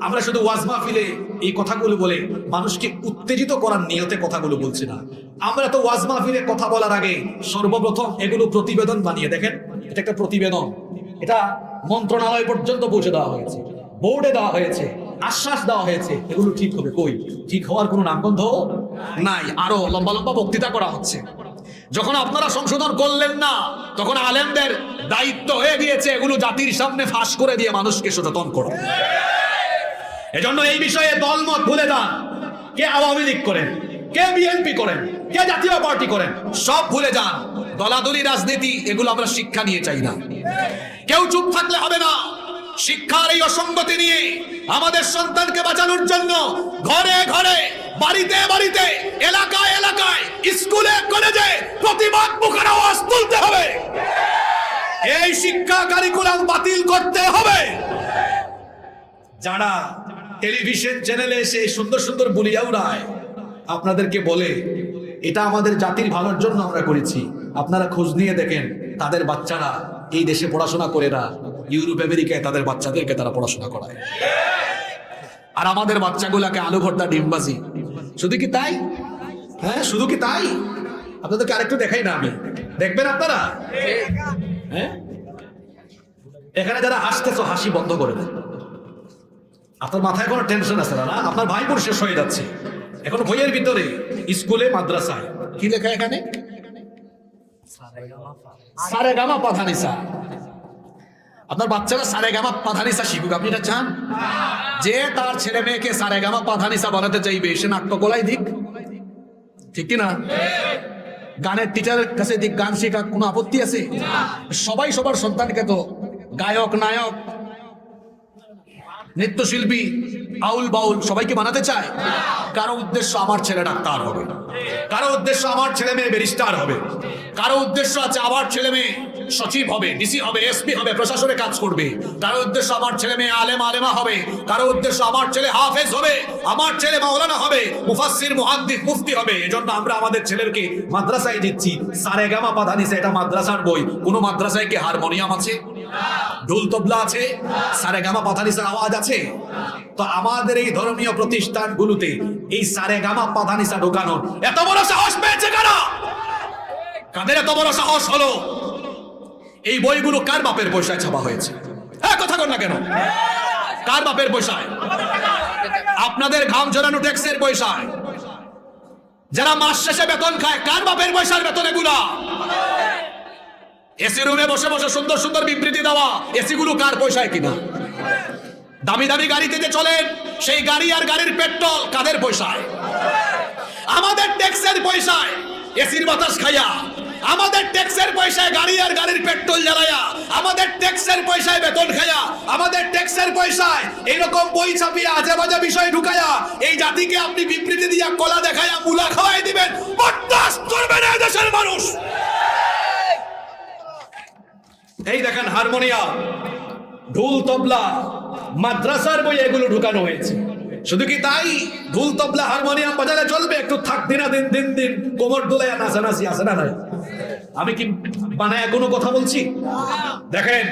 আমরা শুধু ওয়াজ মাহফিলে এই কথাগুলো বলে মানুষকে উত্তেজিত করার নিয়তে কথাগুলো বলছি না। আমরা তো ওয়াজ মাহফিলে কথা বলার আগে সর্বপ্রথম এগুলো প্রতিবেদন বানিয়ে, দেখেন এটা একটা প্রতিবেদন, এটা মন্ত্রণালয় পর্যন্ত পৌঁছে দেওয়া হয়েছে, বোর্ডে দেওয়া হয়েছে, আশ্বাস দেওয়া হয়েছে এগুলো ঠিক হবে। কই ঠিক হওয়ার কোনো নামগন্ধ নাই, আরো লম্বা লম্বা বক্তৃতা করা হচ্ছে। যখন আপনারা সংশোধন করলেন না, তখন আলেমদের দায়িত্ব হয়ে গিয়েছে এগুলো জাতির সামনে ফাঁস করে দিয়ে মানুষকে সচেতন করা। এজন্য এই বিষয়ে দলমত ভুলে যান। কে আওয়ামী লীগ করেন, কে বিএনপি করেন, কে জাতীয় পার্টি করেন, সব ভুলে যান। দলাদলি রাজনীতি এগুলো আমরা শিক্ষা নিয়ে চাই না। কেউ চুপ থাকলে হবে না। শিক্ষার এই অসঙ্গতি নিয়ে আমাদের সন্তানকে বাঁচানোর জন্য ঘরে ঘরে, বাড়িতে বাড়িতে, এলাকায় এলাকায়, স্কুলে কলেজে প্রতিবাদ মুখর আওয়াজ তুলতে হবে। এই শিক্ষা কারিকুলাম বাতিল করতে হবে। যারা টেলিভিশন চ্যানেলে এসে সুন্দর সুন্দর বুলিয়া উড়ায়, আপনাদেরকে বলে এটা আমাদের জাতির ভালোর জন্য আমরা করেছি, আপনারা খোঁজ নিয়ে দেখেন তাদের বাচ্চারা এই দেশে পড়াশোনা করে না, ইউরোপ আমেরিকায় তাদের বাচ্চাদেরকে তারা পড়াশোনা করায়। আর আমাদের বাচ্চাগুলাকে আলু ভর্তা ডিমবাজি। শুধু কি তাই? হ্যাঁ, শুধু কি তাই? আপনাদেরকে আরেকটু দেখাই না আমি, দেখবেন আপনারা? হ্যাঁ, এখানে যারা হাসতেছো হাসি বন্ধ করে দেন। আপনার মাথায় কোনো টেনশন আছে না? আপনার ভাই বোন শেষ হয়ে যাচ্ছে, এখন বইয়ের ভিতরে স্কুলে মাদ্রাসায় কি লেখা? এখানে সারেগামা পাধানিসা। আপনার বাচ্চারা সারেগামা পাধানিসা শিখুক, আপনি এটা চান? যে তার ছেলে মেয়েকে সারেগামা পাধানিসা বানাতে চাইবে সে নাট্যকলাই দিক, ঠিক কিনা? গানের টিচারের কাছে দিক, গান শেখা, কোনো আপত্তি আছে? সবাই সবার সন্তানকে তো গায়ক, নায়ক, নৃত্যশিল্পী, আউল বাউল সবাইকে বানাতে চায়। কারো উদ্দেশ্য আমার ছেলে ডাক্তার হবে, কারো উদ্দেশ্য আমার ছেলে মেয়ে ব্যারিস্টার হবে, কারো উদ্দেশ্য আছে আমার ছেলে মেয়ে সচিব হবে, ডিসি হবে, এসপি হবে, প্রশাসনে কাজ করবে, কারো উদ্দেশ্য আমার ছেলে মেয়ে আলেম আলেমা হবে, কারো উদ্দেশ্য আমার ছেলে হাফেজ হবে, আমার ছেলে মাওলানা হবে, মুফাসসির মুহাদ্দিস মুফতি হবে। এজন্য আমরা আমাদের ছেলেকে মাদ্রাসায় দিচ্ছি সারেগামা পাধানিসা। এটা মাদ্রাসার বই। কোন মাদ্রাসায় কি হারমোনিয়াম আছে, ঢোল তবলা আছে, সারেগামা পাধানিসার আওয়াজ আছে? তো আমাদের এই ধর্মীয় প্রতিষ্ঠানগুলোতে এই সারেগামা পাধানিসা ঢোকানোর এত বড় সাহস পেয়েছে কারা? কাদের এত বড় সাহস হলো? এই বইগুলো কার বাপের পয়সায় ছাপা হয়েছে? হ্যাঁ, কথা কর না কেন? কার বাপের পয়সায়? আপনাদের ঘাম ঝরানো ট্যাক্সের পয়সায়। যারা মাস শেষে বেতন খায়, কার বাপের পয়সার বেতন এগুলা? এসি রুমে বসে বসে সুন্দর সুন্দর বিবৃতি দেওয়া, এসি গুলো কার পয়সায় কিনা? দামি দামি গাড়িতে যে চলেন, সেই গাড়ি আর গাড়ির পেট্রোল কাদের পয়সায়? আমাদের ট্যাক্সের পয়সায় এসির বাতাস খাইয়া, আমাদের ট্যাক্সের পয়সায় গাড়ি আর গাড়ির পেট্রোল জ্বালায়া, আমাদের ট্যাক্সের পয়সায় বেতন খাইয়া, আমাদের ট্যাক্সের পয়সায় এইরকম বই ছাপিয়া আজে বাজে বিষয় ঢুকায়া এই জাতিকে আপনি বিবৃতি দিয়া কলা দেখায়া মুলা খাওয়াই দিবেন। বরদাস্ত করবে না দেশের মানুষ। এই দেখেন হারমোনিয়াম, ঢোল তবলা, মাদ্রাসার বই এগুলো ঢুকানো হয়েছে। শুধু কি তাই, ঢোল তবলা হারমোনিয়াম বাজালে চলবে? একটু থাক দিনা দিন দিন দিন কোমর দোলায় নাচানাচি আছে না নাই? আমি কি বানায় কোনো কথা বলছি? দেখেন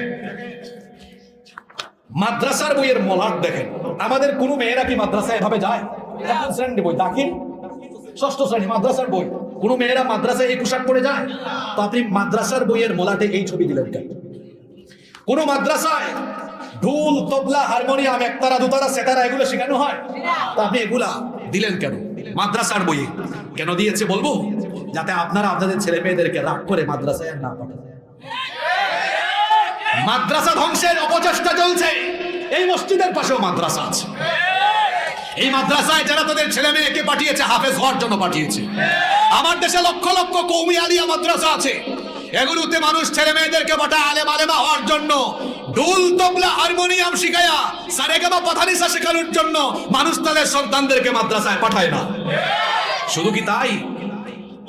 মাদ্রাসার বইয়ের মলাট দেখেন। আমাদের কোন মেয়েরা কি মাদ্রাসায় এভাবে যায়? কোন শ্রেণীর বই? দাখিল ষষ্ঠ শ্রেণী মাদ্রাসার বই। কোন মেয়েরা মাদ্রাসায় এই পোশাক পরে যায়? তো আপনি মাদ্রাসার বইয়ের মোলাটে এই ছবি দিলেন কেন? কোন মাদ্রাসায় ঢোল তবলা হারমোনিয়াম একতারা দুতারা সেতারা এগুলো শেখানো হয়? তো আপনি এগুলা দিলেন কেন মাদ্রাসার বইয়ে? কেন দিয়েছে বলবো? যাতে আপনারা আপনাদের ছেলে মেয়েদেরকে রাগ করে মাদ্রাসায় না পাঠান। মাদ্রাসা ধ্বংসের অপচেষ্টা চলছে। এই মসজিদের পাশেও মাদ্রাসা আছে। এই মাদ্রাসায় যারা তাদের ছেলে মেয়েকে পাঠিয়েছে হাফেজ হওয়ার জন্য পাঠিয়েছে। আমার দেশে লক্ষ লক্ষ কওমি আলিয়া মাদ্রাসা আছে। এগুলোতে মানুষ ছেলে মেয়েদেরকে পাঠায় আলেম আলেমা হওয়ার জন্য, ঢোল তবলা হারমোনিয়াম শিখায়া সারেগামা পাথানিসা শেখানোর জন্য মানুষ তাদের সন্তানদেরকে মাদ্রাসায় পাঠায় না। শুধু কি তাই,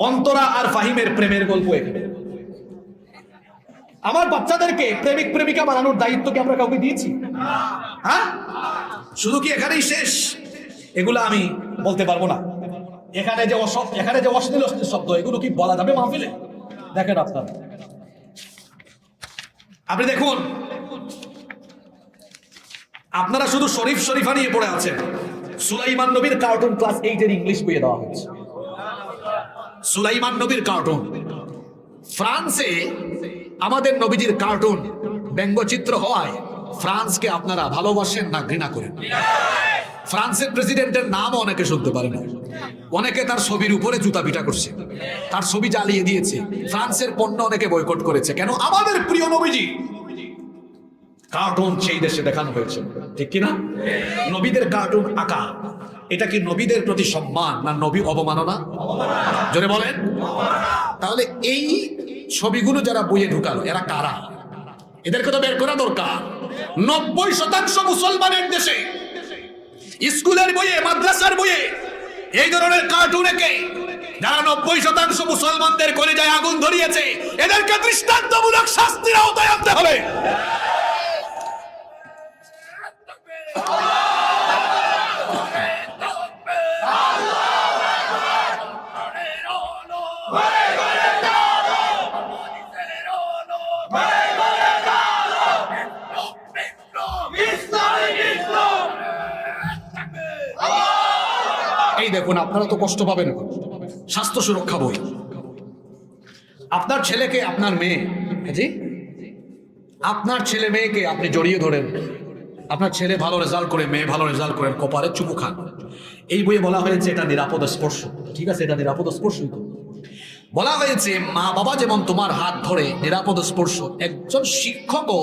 অন্তরা আর ফাহিমের প্রেমের গল্প এখানে। আমার বাচ্চাদেরকে প্রেমিক প্রেমিকা বানানোর দায়িত্ব কি আমরা কাউকে দিয়েছি? হ্যাঁ, শুধু কি এখানেই শেষ? এগুলো আমি বলতে পারবো না। এখানে যে অশ্লীল শব্দ এগুলো কি বলা যাবে মাহফিলে? দেখেন আপনি দেখুন, আপনারা শুধু শরীফ শরীফা নিয়ে পড়ে আছেন। সুলাইমান নবীর কার্টুন ক্লাস 8 এর ইংলিশ বইয়ে দেওয়া হচ্ছে। সুলাইমান নবীর কার্টুন। ফ্রান্সে আমাদের নবীজির কার্টুন ব্যঙ্গচিত্র হওয়ায় ফ্রান্সকে আপনারা ভালোবাসেন না ঘৃণা করেন? ফ্রান্সের প্রেসিডেন্টের নামও অনেকে শুনতে পারে না। অনেকে তার ছবির উপরে জুতা পিটা করছে, তার ছবি জ্বালিয়ে দিয়েছে। ফ্রান্সের পণ্য অনেকে বয়কট করেছে। কেন? আমাদের প্রিয় নবীজি কার্টুন সেই দেশে দেখানো হয়েছে, ঠিক কিনা? নবীদের কার্টুন আঁকা, এটা কি নবীদের প্রতি সম্মান না নবী অবমাননা? জোরে বলেন। তাহলে এই ছবিগুলো যারা বইয়ে ঢুকালো এরা কারা? এদেরকে তো বের করা দরকার। 90% মুসলমানের দেশে স্কুলের বইয়ে মাদ্রাসার বইয়ে এই ধরনের কার্টুন এঁকে যারা 90% মুসলমানদের কলিজায় আগুন ধরিয়েছে, এদেরকে দৃষ্টান্তমূলক শাস্তির আওতায় আনতে হবে। এই দেখুন, আপনারা তো কষ্ট পাবেন। স্বাস্থ্য সুরক্ষা বই। আপনার ছেলেকে, আপনার মেয়ে, জি আপনার ছেলে মেয়েকে আপনি জড়িয়ে ধরেন, আপনার ছেলে ভালো রেজাল্ট করে, মেয়ে ভালো রেজাল্ট করেন, কপালে চুমু খান। এই বইয়ে বলা হয়েছে এটা নিরাপদ স্পর্শ। ঠিক আছে, এটা নিরাপদ স্পর্শই তো। বলা হয়েছে মা বাবা যেমন তোমার হাত ধরে নিরাপদ স্পর্শ, একজন শিক্ষকও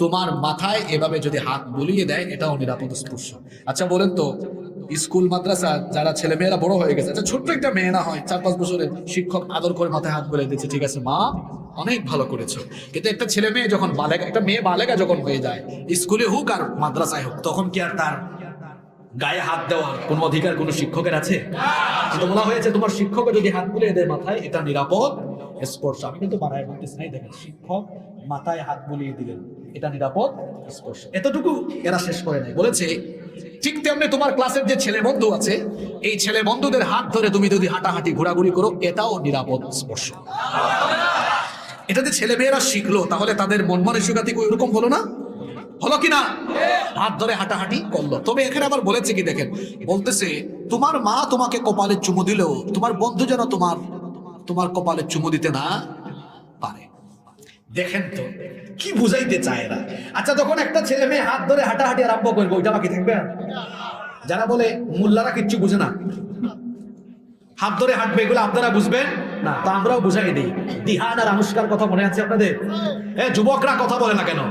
তোমার মাথায় এভাবে যদি হাত বুলিয়ে দেয় এটাও নিরাপদ স্পর্শ। আচ্ছা বলেন তো, স্কুল মাদ্রাসা যারা ছেলে মেয়েরা বড় হয়ে গেছে, আচ্ছা ছোট্ট একটা মেয়ে না হয় 4-5 বছরের, শিক্ষক আদর করে মাথায় হাত বুলিয়ে দিচ্ছে, ঠিক আছে মা অনেক ভালো করেছো। কিন্তু একটা ছেলে মেয়ে যখন বালেগা, একটা মেয়ে বালেগা যখন হয়ে যায়, স্কুলে হোক আর মাদ্রাসায় হোক, তখন কি আর তার গায়ে হাত দেওয়ার কোনো অধিকার কোনো শিক্ষকের আছে? কিন্তু বলা হয়েছে তোমার শিক্ষক যদি হাত বুলিয়ে দেয় মাথায়, এটা নিরাপদ স্পর্শ। আমি কিন্তু বানায় বলতেছি না, দেখেন শিক্ষক মাথায় হাত বুলিয়ে দিলেন, এটা নিরাপদ স্পর্শ। এতটুকু এরা শেষ করে নাই, বলেছে ঠিক তেমনি তোমার ক্লাসের যে ছেলে বন্ধু আছে, এই ছেলে বন্ধুদের হাত ধরে তুমি যদি হাঁটাহাঁটি ঘোরাঘুরি করো, এটাও নিরাপদ স্পর্শ। এটা যে ছেলে মেয়েরা শিখলো, তাহলে তাদের মন মানসিকতা কি ওইরকম হলো না? হলো কিনা? হাত ধরে হাঁটাহাঁটি করলো। তবে এখানে আবার বলেছে কি দেখেন, বলতেছে তোমার মা তোমাকে কপালে চুমু দিল, তোমার বন্ধু যেন তোমার কপালে চুমু দিতে না পারে। দেখেন তো কি বুঝাইতে চায় এরা। আচ্ছা, যখন একটা ছেলে মেয়ে হাত ধরে হাঁটাহাঁটি আরম্ভ করবে, ওইটা বাকি থাকবে? যারা বলে মোল্লারা কিচ্ছু বুঝে না, হাত ধরে হাঁটবে, এগুলো আপনারা বুঝবেন না, তো আমরাও বুঝাই দিই। দিহান আর আনুষ্কার কথা মনে আছে আপনাদের? যুবকরা কথা বলে না কেন?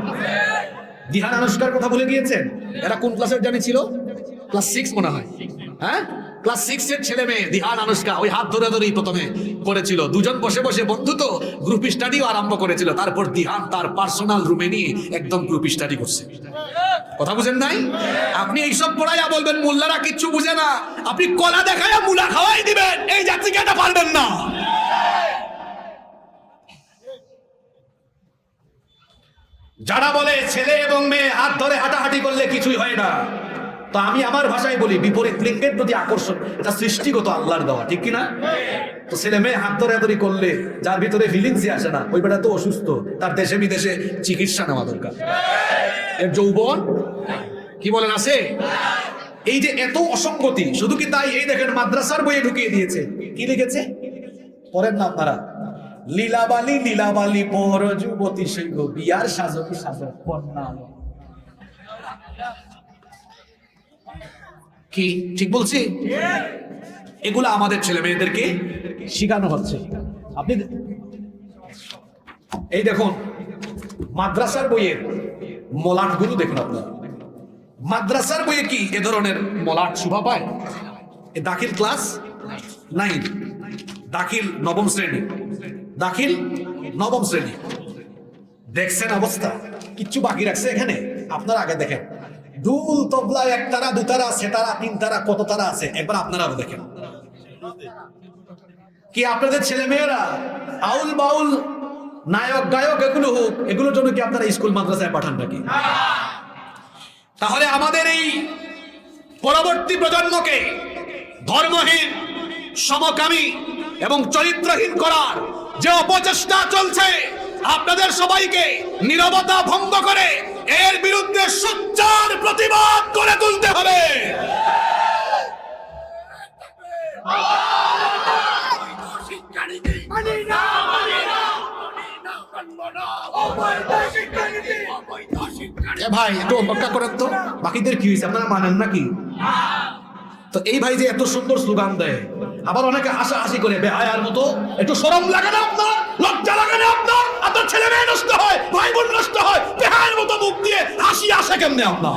দিহান আনুষ্কার কথা ভুলে গিয়েছেন? এরা কোন ক্লাসের জানি ছিল? ক্লাস 6 মনে হয়। হ্যাঁ, ক্লাস 6 এর ছেলে মেয়ে দিহান আনুষ্কা ওই হাত ধরে ধরেই প্রথমে করেছিল। দুজন বসে বসে বন্ধু তো গ্রুপ স্টাডিও আরম্ভ করেছিল। তারপর দিহান তার পার্সোনাল রুমে নিয়ে একদম গ্রুপ স্টাডি করছে। কথা বুঝেন নাই? আপনি এইসব পড়াইয়া বলবেন মোল্লারা কিচ্ছু বুঝে না, আপনি কলা দেখাইয়া মুলা খাওয়াই দিবেন, এই জাতিকে এটা পারবেন না। যারা বলে ছেলে এবং মেয়ে হাত ধরে হাঁটাহাঁটি করলে কিছুই হয় না, তো আমি আমার ভাষায় বলি, বিপরীত লিঙ্গের প্রতি আকর্ষণ এটা সৃষ্টিগত, আল্লাহর দেওয়া, ঠিক কিনা? তো ছেলে মেয়ে হাত ধরাধরি করলে যার ভিতরে ফিলিংসই আসে না, ওই বেটা তো অসুস্থ, তার দেশে বিদেশে চিকিৎসা নেওয়া দরকার। এর যৌবন কি বলেন আছে? এই যে এত অসঙ্গতি, শুধু কি তাই? এই দেখেন মাদ্রাসার বইয়ে ঢুকিয়ে দিয়েছে, কি লিখেছে পড়েন না আপনারা? লীলাবালি লীলাবালি পর যুবতী সৈন্য বিয়ার সাজকি সাজক কন্যা। কি ঠিক বলছি? এগুলো আমাদের ছেলে মেয়েদেরকে শিখানো হচ্ছে। আপনি এই দেখুন মাদ্রাসার বইয়ের মলাট গুলো দেখুন আপনারা। মাদ্রাসার বইয়ে কি এ ধরনের মলাট শোভা পায়? দাখিল ক্লাস 9, দাখিল নবম শ্রেণী, দাখিল নবম শ্রেণী। দেখছেন অবস্থা? কিচ্ছু বাকি রাখছে এখানে? আপনারা আগে দেখেন, দুল তবলা একতারা দুতারা সেতারা তিনতারা কত তারা আছে, একবার আপনারা দেখেন। কি আপনাদের ছেলে মেয়েরা আউল বাউল নায়ক গায়ক এগুলো হোক, এগুলোর জন্য কি আপনারা স্কুল মাদ্রাসায় পাঠান নাকি? তাহলে আমাদের এই পরবর্তী প্রজন্মকে ধর্মহীন, সমকামী এবং চরিত্রহীন করার যে অপচেষ্টা চলছে, আপনাদের সবাইকে নীরবতা ভঙ্গ করে এর বিরুদ্ধে সোচ্চার প্রতিবাদ করে তুলতে হবে। ভাই একটু অপেক্ষা করেন তো, বাকিদের কি হয়েছে আপনারা মানেন নাকি? তো এই ভাই যে এত সুন্দর স্লোগান দেয়, আবার অনেকে হাসাহাসি করে বেহায়ার মতো। একটু শরম লাগে না আপনার? লজ্জা লাগে না আপনার? আপনার ছেলে মেয়ে নষ্ট হয়, ভাই বোন নষ্ট হয়, বেহায়ার মতো মুখ দিয়ে হাসি আসে কেমনে আপনার?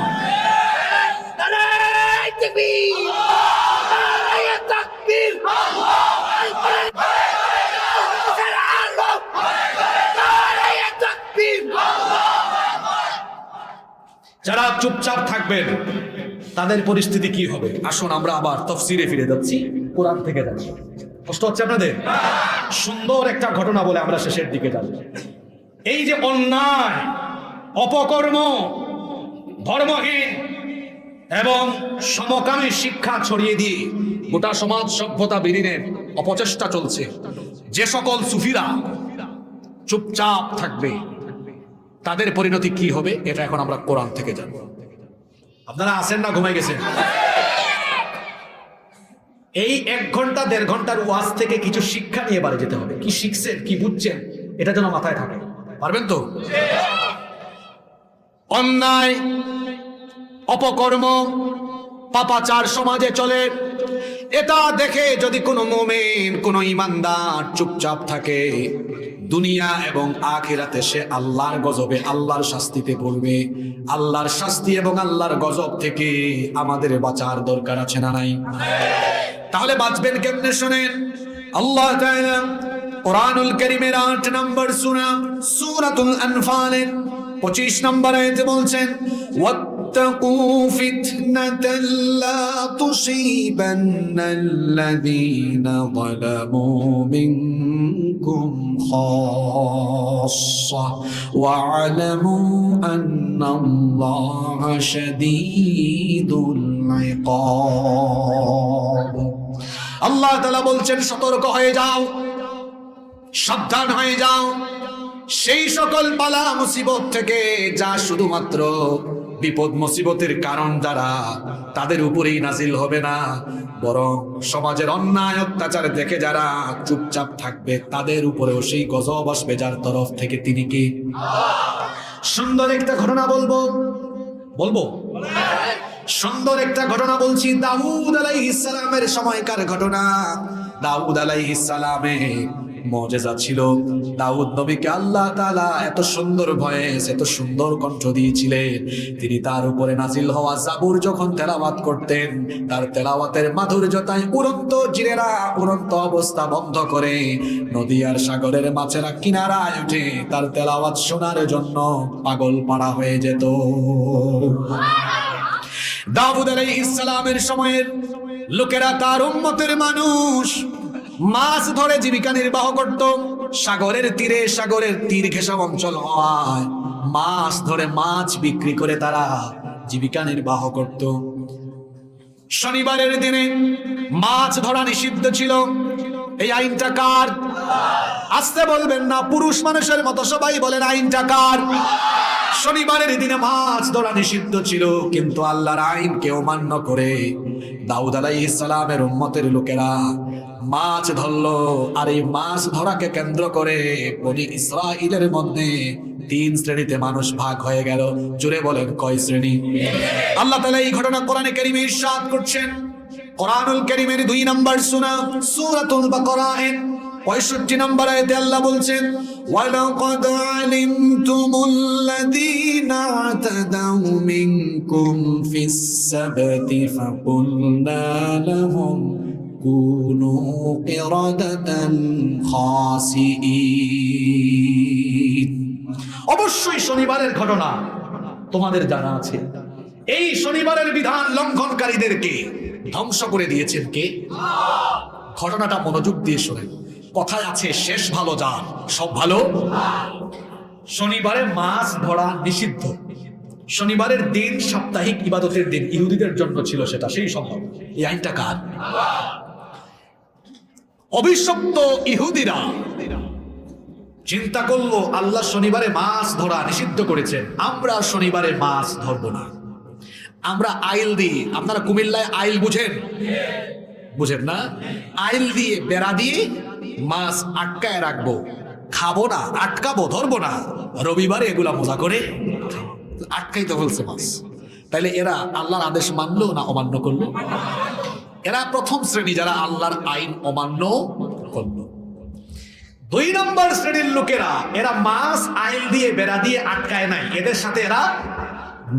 যারা চুপচাপ থাকবেন তাদের পরিস্থিতি কি হবে? আসুন আমরা আবার তাফসীরে ফিরে যাচ্ছি, কোরআন থেকে যাচ্ছি। কষ্ট হচ্ছে আপনাদের? সুন্দর একটা ঘটনা বলে আমরা শেষের দিকে যাব। এই যে অন্যায়, অপকর্ম, ধর্মহীন এবং সমকামী শিক্ষা ছড়িয়ে দিয়ে গোটা সমাজ সভ্যতা বিলীনের অপচেষ্টা চলছে, যে সকল সুফিরা চুপচাপ থাকবে তাদের পরিণতি কি হবে, এটা এখন আমরা কোরআন থেকে জানব। আপনারা আছেন না ঘুমাই গেছেন? এই 1 ঘন্টা 1.5 ঘন্টার ওয়াজ থেকে কিছু শিক্ষা নিয়ে বাড়ি যেতে হবে। কি শিখছেন, কি বুঝছেন, এটা যেন মাথায় থাকে। পারবেন তো? অন্যায়, অপকর্ম, পাপাচার সমাজে চলে, এটা দেখে যদি কোনো মুমিন, কোনো ঈমানদার চুপচাপ থাকে, দুনিয়া এবং আখিরাতে সে আল্লাহর গজবে, আল্লাহর শাস্তিতে পড়বে। আল্লাহর শাস্তি এবং আল্লাহর গজব থেকে আমাদের বাঁচার দরকার আছে না নাই? তাহলে বাঁচবেন কেমনে শুনেন। আল্লাহ তাআলা কোরআনুল কারীমের 8 নম্বর সূরা সূরাতুল আনফালের 25 নম্বর আয়াতে বলছেন, واتقوا فتنة لا تصيبن الذين ظلموا منكم خاصة واعلموا أن الله شديد العقاب। আল্লাহ তাআলা বলছেন, সতর্ক হয়ে যাও, সাবধান হয়ে যাও সেই সকল বালা মুসিবত থেকে যা শুধুমাত্র বিপদ মুসিবতের কারণ যারা, তাদের উপরেই নাজিল হবে না, বরং সমাজের অন্যায় অত্যাচার দেখে যারা চুপচাপ থাকবে তাদের উপরেও সেই গজব আসবে, যার তরফ থেকে তিনি কি। সুন্দর একটা ঘটনা বলবো সুন্দর একটা ঘটনা বলছি, দাউদ আলাইহিস সালামের সময়কার ঘটনা। দাউদ আলাইহিস সালামের মুজিজা ছিল, দাউদ নবীকে আল্লাহ তাআলা এত সুন্দর ভয়েস, এত সুন্দর কণ্ঠ দিয়েছিলেন, তিনি তার উপরে নাজিল হওয়া জাবুর যখন তেলাওয়াত করতেন, তার তেলাওয়াতের মাধুর্যতায় উড়ন্ত জিনেরা উড়ন্ত অবস্থা বন্ধ করে নদী আর সাগরের মাছেরা কিনারায় উঠে তার তেলাওয়াত শোনার জন্য পাগল পাড়া হয়ে যেত। দাউদ আলাইহিস সালামের সময়ের লোকেরা, তার উম্মতের মানুষ, মাছ ধরে জীবিকা নির্বাহ করত। সাগরের তীরে, সাগরের তীর ঘেঁষা অঞ্চল হওয়ায় মাছ ধরে মাছ বিক্রি করে তারা জীবিকা নির্বাহ করত। শনিবারের দিনে মাছ ধরা নিষিদ্ধ ছিল। এই আইনটা কার? আসতে বলবেন না, পুরুষ মানুষের মতো সবাই বলেন আইনটা কার? শনিবারের দিনে মাছ ধরা নিষিদ্ধ ছিল, কিন্তু আল্লাহর আইনকে অমান্য করে দাউদ আলাইহিস সালামের উম্মতের লোকেরা মাছ ধরলো। আর এই মাছ ধরাকে কেন্দ্র করে বনি ইসরাইলের মধ্যে 3 শ্রেণীতে মানুষ ভাগ হয়ে গেল। জুড়ে বলেন কয় শ্রেণী? আল্লাহ তাআলা এই ঘটনা কোরআনে কারীমে ইরশাদ করছেন। কোরআনুল কারীমের 2 নম্বর সূরাতুল বাকারাহ 65 নম্বর আয়াতে আল্লাহ বলছেন, ওয়ালাকাদ আলিমতুমুল্লাযীনা আতাদাউ মিনকুম ফিস সাবতি ফাকুলনা লাহুম কুনু কিরাদাতান খাসিঈন। অবশ্যই শনিবারের ঘটনা তোমাদের জানা আছে। এই শনিবারের বিধান লঙ্ঘনকারীদেরকে ধ্বংস করে দিয়েছেন কে? ঘটনাটা মনোযোগ দিয়ে শোনেন। কথায় আছে, শেষ ভালো যার সব ভালো। শনিবারে মাছ ধরা নিষিদ্ধ। শনিবারের দিন সাপ্তাহিক ইবাদতের দিন, ইহুদিদের জন্য ছিল সেটা, সেই সম্ভব। এই আইনটা কার? অভিশপ্ত ইহুদিরা চিন্তা করলো আল্লাহ শনিবারে মাছ ধরা নিষিদ্ধ করেছেন, আমরা শনিবারে মাছ ধরবো না। আমরা আইল দিয়ে, আপনারা কুমিল্লায় আইল বুঝেন? বুঝেন না? আইল দিয়ে, বেড়া দিয়ে মাছ আটকায় রাখবো, খাবো না, আটকাবো, ধরবো না। রবিবারে এগুলা মজা করে আটকাইতে বলছে মাছ। তাইলে এরা আল্লাহর আদেশ মানলো না অমান্য করলো? এরা প্রথম শ্রেণী যারা আল্লাহর আইন অমান্য করলো। 2 নম্বর শ্রেণীর লোকেরা, এরা মাছ আইল দিয়ে, বেড়া দিয়ে আটকায় নাই, এদের সাথে এরা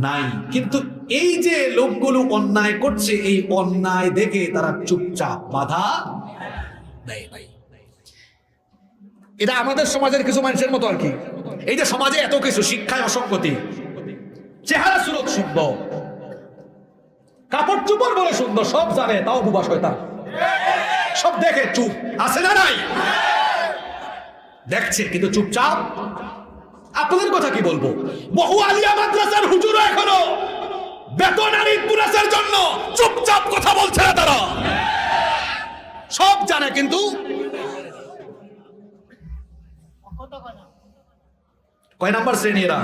নাই। কিন্তু এই যে লোকগুলো অন্যায় করছে, এই অন্যায় দেখে তারা চুপচাপ, বাধা দেয় নাই। এটা আমাদের সমাজের কিছু মানুষের মতো আর কি। এই যে সমাজে এত কিছু, শিক্ষায় অসঙ্গতি, চেহারা সুরত সুন্দর, কাপড় চোপড় বলে সুন্দর, সব জানে, তাও বুবা শয়তান, সব দেখে চুপ আছে না নাই? দেখছে কিন্তু চুপচাপ। আপনাদের কথা কি বলবো, বহু আলিয়া মাদ্রাসার হুজুর এখনো বেতন আর ইনপুরাসের জন্য চুপচাপ কথা বলছে না। তারা সব জানে কিন্তু কয় নাম্বার শ্রেণী এরা?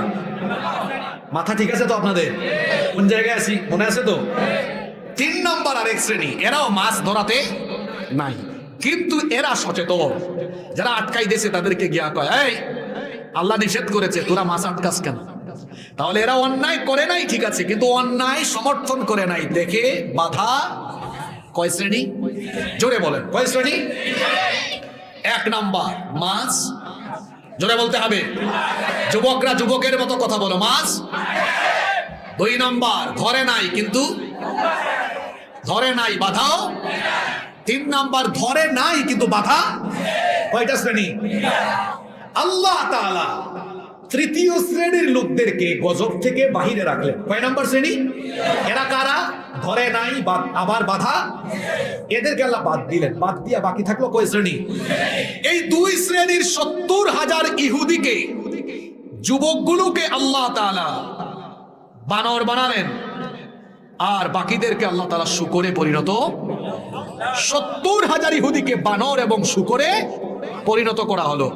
মাথা ঠিক আছে তো আপনাদের? কোন জায়গায় আছি মনে আছে তো? 3 নম্বর আরেক শ্রেণী, এরাও মাছ ধরাতে নাই, কিন্তু এরা সচেতন। যারা আটকাই দিয়েছে তাদেরকে গিয়া কয়, এই আল্লাহ নিষেধ করেছে, তোরা মাছ আটকাস কেন? তাহলে এরা অন্যায় করে নাই, ঠিক আছে, কিন্তু অন্যায় সমর্থন করে নাই দেখে বাধা। কয় শ্রেণী? জোরে বলেন কয় শ্রেণী? 1 নাম্বার মাছ, জোরে বলতে হবে, যুবকরা যুবকের মতো কথা বলো, মাছ। 2 নাম্বার ধরে নাই, কিন্তু ধরে নাই, বাধাও। 3 নাম্বার ধরে নাই কিন্তু বাধা। কয়টা শ্রেণী? আল্লাহ তাআলা তৃতীয় শ্রেণীর লোকদেরকে গজব থেকে বাহিরে রাখলেন। কয় নাম্বার শ্রেণী? এরা কারা? ধরে নাই, আবার বাধা, এদেরকে আল্লাহ বাদ দিলেন। বাদ দিয়া বাকি থাকলো কয় শ্রেণী? এই 2 শ্রেণীর 70,000 ইহুদিকে, যুবকগুলোকে আল্লাহ তাআলা বানর বানালেন, আর বাকিদেরকে আল্লাহ তাআলা শূকরে পরিণত। 70,000 ইহুদিকে বানর এবং শূকরে পরিণত করা হলো।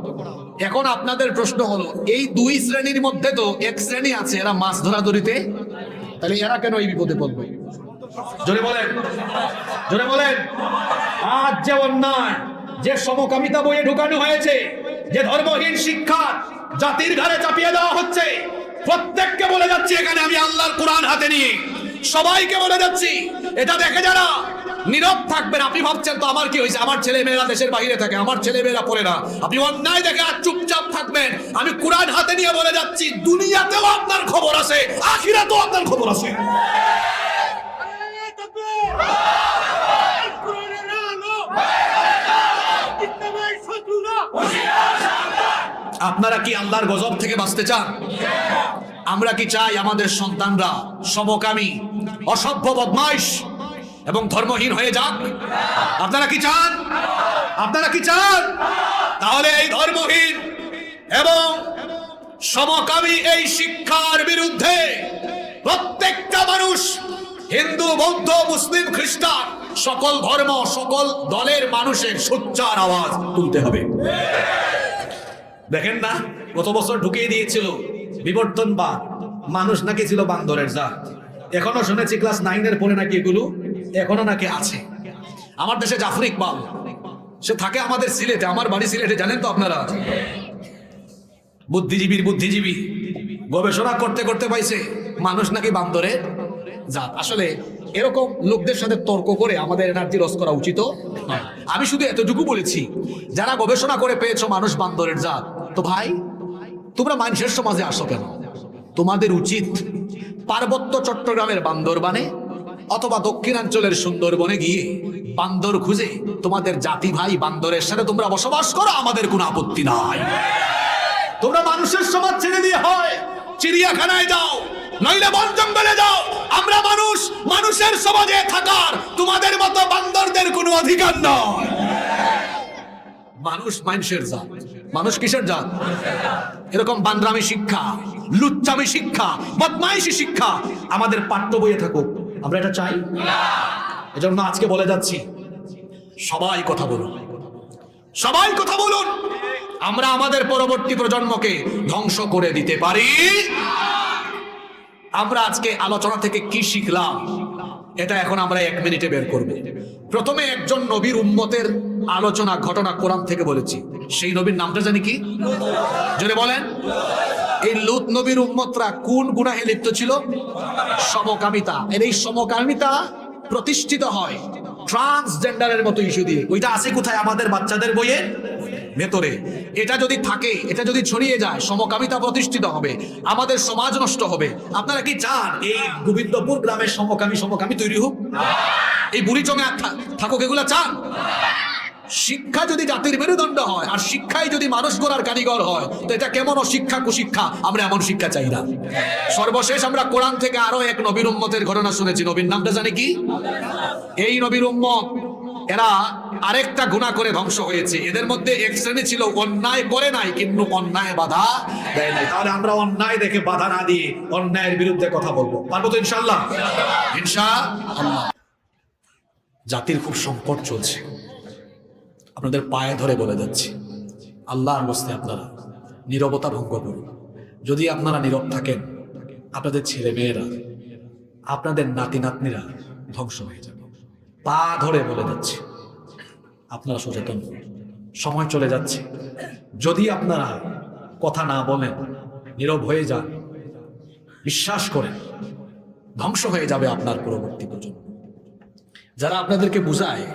এখন আপনাদের প্রশ্ন হলো, এই 2 শ্রেণীর মধ্যে তো 1 শ্রেণী আছে এরা মাছ ধরাধরিতে, তাহলে এরা কেন এই বিপদে পড়বে? জোরে বলেন, জোরে বলেন। আজ যে অন্যায়, যে সমকামিতা বইয়ে ঢুকানো হয়েছে, যে ধর্মহীন শিক্ষা জাতির ঘাড়ে চাপিয়ে দেওয়া হচ্ছে, প্রত্যেককে বলে যাচ্ছি এখানে আমি আল্লাহর কোরআন হাতে নিয়ে সবাইকে বলে যাচ্ছি, এটা দেখে যারা নীরব থাকবেন। আপনি ভাবছেন তো আমার কি হয়েছে, আমার ছেলে মেয়েরা দেশের বাইরে থাকে, আমার ছেলে মেয়েরা পড়ে না, আপনি অন্যায় দেখে আর চুপচাপ থাকবেন। আমি কোরআন হাতে নিয়ে বলে যাচ্ছি, দুনিয়াতেও আপনার খবর আছে, আখিরাতেও আপনার খবর আছে। আপনারা কি আল্লাহর গজব থেকে বাঁচতে চান? আমরা কি চাই আমাদের সন্তানরা সমকামী, অসভ্য, বদমাইশ এবং ধর্মহীন হয়ে যাক? আপনারা কি চান? আপনারা কি চান? তাহলে এই ধর্মহীন এবং সমকামী এই শিক্ষার বিরুদ্ধে প্রত্যেকটা মানুষ হিন্দু, বৌদ্ধ, মুসলিম, খ্রিস্টান, সকল ধর্ম, সকল দলের মানুষের সোচ্চার আওয়াজ তুলতে হবে। দেখেন না, গত বছর ঢুকিয়ে দিয়েছিল বিবর্তনবাদ, মানুষ নাকি ছিল বান্দরের জাত। এখনো শুনেছি ক্লাস 9-এর পরে নাকি এগুলো এখনো নাকি আছে। আমার দেশে জাফর ইকবাল, সে থাকে আমাদের সিলেটে, আমার বাড়ি সিলেটে, জানেন তো আপনারা। বুদ্ধিজীবী গবেষণা করতে করতে পাইছে মানুষ নাকি বান্দরের জাত। আসলে এরকম লোকদের সাথে তর্ক করে আমাদের এনার্জি লস করা উচিত নয়। আমি শুধু এতটুকু বলেছি, যারা গবেষণা করে পেয়েছো মানুষ বান্দরের জাত, তো ভাই তোমরা মানুষের সমাজে আসো কেন? তোমাদের উচিত পার্বত্য চট্টগ্রামের বান্দরবানে অথবা দক্ষিণাঞ্চলের সুন্দরবনে গিয়ে বান্দর খুঁজে তোমাদের জাতি ভাই বান্দরের সাথে তোমরা বসবাস করো, আমাদের কোনো আপত্তি নাই। তোমরা মানুষের সমাজ ছেড়ে দিয়ে হয় চিড়িয়াখানায় যাও, নইলে বন জঙ্গলে যাও। আমরা মানুষ, মানুষের সমাজে থাকার তোমাদের মতো বান্দরদের কোনো অধিকার নয়। মানুষ মানুষের জাত। মানুষ কিসের জাত? এরকম বান্দরামি শিক্ষা, লুচ্চামি শিক্ষা, বদমাইশি শিক্ষা আমাদের পাঠ্য বইয়ে থাকুক, আমরা এটা চাই। এজন্য আজকে বলে যাচ্ছি, সবাই কথা বলুন, সবাই কথা বলুন। আমরা আমাদের পরবর্তী প্রজন্মকে ধ্বংস করে দিতে পারি। আমরা আজকে আলোচনা থেকে কি শিখলাম, এটা এখন আমরা 1 মিনিটে বের করব। প্রথমে একজন নবীর উম্মতের আলোচনা, ঘটনা কোরআন থেকে বলেছি। সেই নবীর নামটা জানি কি? জোরে বলেন। এই লূত নবীর উম্মতরা কোন গুনাহে লিপ্ত ছিল? সমকামিতা। এর এই সমকামিতা প্রতিষ্ঠিত হয় ট্রান্সজেন্ডারের মতো ইস্যু দিয়ে। ওইটা আছে কোথায়? আমাদের বাচ্চাদের বইয়ে ভেতরে। এটা যদি থাকে, এটা যদি ছড়িয়ে যায়, সমকামিতা প্রতিষ্ঠিত হবে, আমাদের সমাজ নষ্ট হবে। আপনারা কি চান এই গোবিন্দপুর গ্রামের সমকামী তৈরি হোক? এই বুড়িচঙে থাকুক, এগুলা চান? শিক্ষা যদি জাতির মেরুদণ্ড হয়, আর শিক্ষাই যদি মানুষ গড়ার কারিগর হয়, তো এটা কেমন অশিক্ষা, কুশিক্ষা? আমরা এমন শিক্ষা চাই না। সর্বশেষ আমরা কোরআন থেকে আরো এক নবীর উম্মতের ঘটনা শুনেছি। নবীর নামটা জানি কি? এই নবীর উম্মত, এরা আরেকটা গুনাহ করে ধ্বংস হয়েছে। এদের মধ্যে এক শ্রেণী ছিল অন্যায় করে নাই, কিন্তু অন্যায় বাধা দেয় নাই। তাহলে আমরা অন্যায় দেখে বাধা না দিয়ে অন্যায়ের বিরুদ্ধে কথা বলবো, পারবো তো ইনশাআল্লাহ? ইনশাআল্লাহ। জাতির খুব সংকট চলছে, আপনাদের পায়ে ধরে বলে যাচ্ছি, আল্লাহর হস্তে আপনারা নীরবতা ভঙ্গ করুন। যদি আপনারা নীরব থাকেন, আপনাদের ছেলে মেয়েরা, আপনাদের নাতি নাতনিরা ধ্বংস হয়ে যাবে। পা ধরে বলে যাচ্ছে, আপনারা সচেতন। সময় চলে যাচ্ছে। যদি আপনারা কথা না বলেন, নীরব হয়ে যান, বিশ্বাস করেন, ধ্বংস হয়ে যাবে আপনার পরবর্তী প্রজন্ম। যারা আপনাদেরকে বুঝায়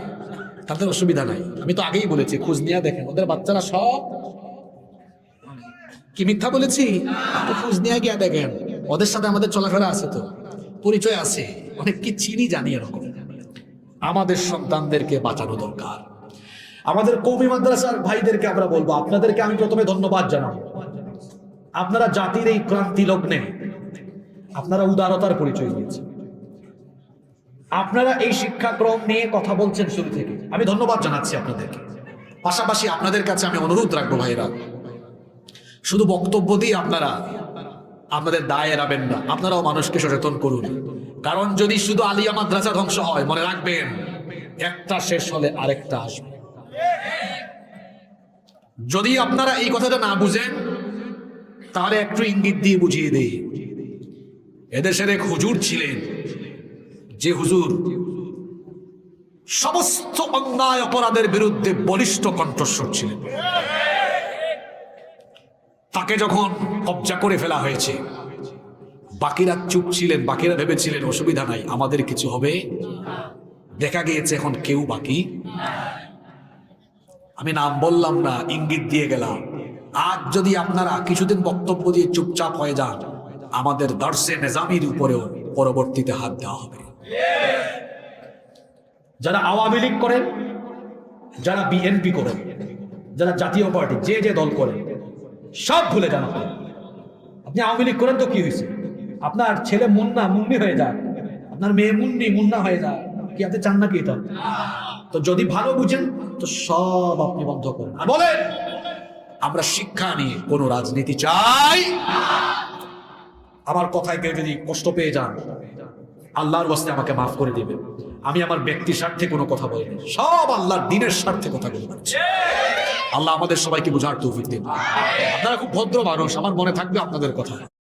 তাদের অসুবিধা নাই, আমি তো আগেই বলেছি, খোঁজ নিয়ে দেখেন, ওদের বাচ্চারা সব কি মিথ্যা বলেছি? খোঁজ নিয়ে গিয়ে দেখেন, ওদের সাথে আমাদের চলাফেরা আছে, তো পরিচয় আছে, অনেক কি চিনি জানি। এরকম আমাদের সন্তানদেরকে বাঁচানো দরকার। আমাদের কওমি মাদ্রাসার ভাইদেরকে আমরা বলবো, আপনাদেরকে আমি প্রথমে ধন্যবাদ জানাবো। আপনারা জাতির এই ক্রান্তি লগ্নে আপনারা উদারতার পরিচয় দিয়েছেন। আপনারা এই শিক্ষাক্রম নিয়ে কথা বলছেন শুরু থেকে, আমি ধন্যবাদ জানাচ্ছি আপনাদেরকে। পাশাপাশি আপনাদের কাছে আমি অনুরোধ রাখবো, ভাইরা, শুধু বক্তব্য দিয়ে আপনারা আপনাদের দায় এড়াবেন না, আপনারাও মানুষকে সচেতন করুন। কারণ যদি শুধু আলিয়া মাদ্রাসা ধ্বংস হয়, মনে রাখবেন একটা শেষ হলে আরেকটা আসবে। যদি আপনারা এই কথাটা না বুঝেন, তাহলে একটু ইঙ্গিত দিয়ে বুঝিয়ে দেই। এদেশের এক হুজুর ছিলেন, যে হুজুর সমস্ত অন্যায় অপরাধের বিরুদ্ধে বলিষ্ঠ কণ্ঠস্বর ছিলেন। তাকে যখন কবজা করে ফেলা হয়েছে, বাকিরা চুপ ছিলেন, বাকিরা ভেবেছিলেন অসুবিধা নাই, আমাদের কিছু হবে। দেখা গিয়েছে এখন কেউ বাকি। আমি নাম বললাম না, ইঙ্গিত দিয়ে গেলাম। আজ যদি আপনারা কিছুদিন বক্তব্য দিয়ে চুপচাপ হয়ে যান, আমাদের দর্শে নিজামীর উপরেও পরবর্তীতে হাত দেওয়া হবে। যারা আওয়ামী লীগ করেন, যারা বিএনপি করেন, যারা জাতীয় পার্টি, যে যে দল করেন, সব ভুলে যান। আপনি আওয়ামী লীগ করেন তো কি হয়েছে? আপনার ছেলে মুন্না মুন্নি হয়ে যায়, আপনার মেয়ে মুন্নি মুন্না হয়ে যায়, কি আপনি চান নাকি এটা? তো যদি ভালো বুঝেন তো সব আপনি বন্ধ করেন আর বলেন আমরা শিক্ষা নিয়ে কোনো রাজনীতি চাই। আমার কথায় কেউ যদি কষ্ট পেয়ে যান, আল্লাহর ওয়াস্তে আমাকে মাফ করে দিবেন, আমি আমার ব্যক্তি স্বার্থে কোনো কথা বলিনি, সব আল্লাহর দ্বীনের স্বার্থে কথাগুলো বলছি। আল্লাহ আমাদের সবাইকে বুঝার তৌফিক দিন। আপনারা খুব ভদ্র মানুষ, আমার মনে থাকবে আপনাদের কথা।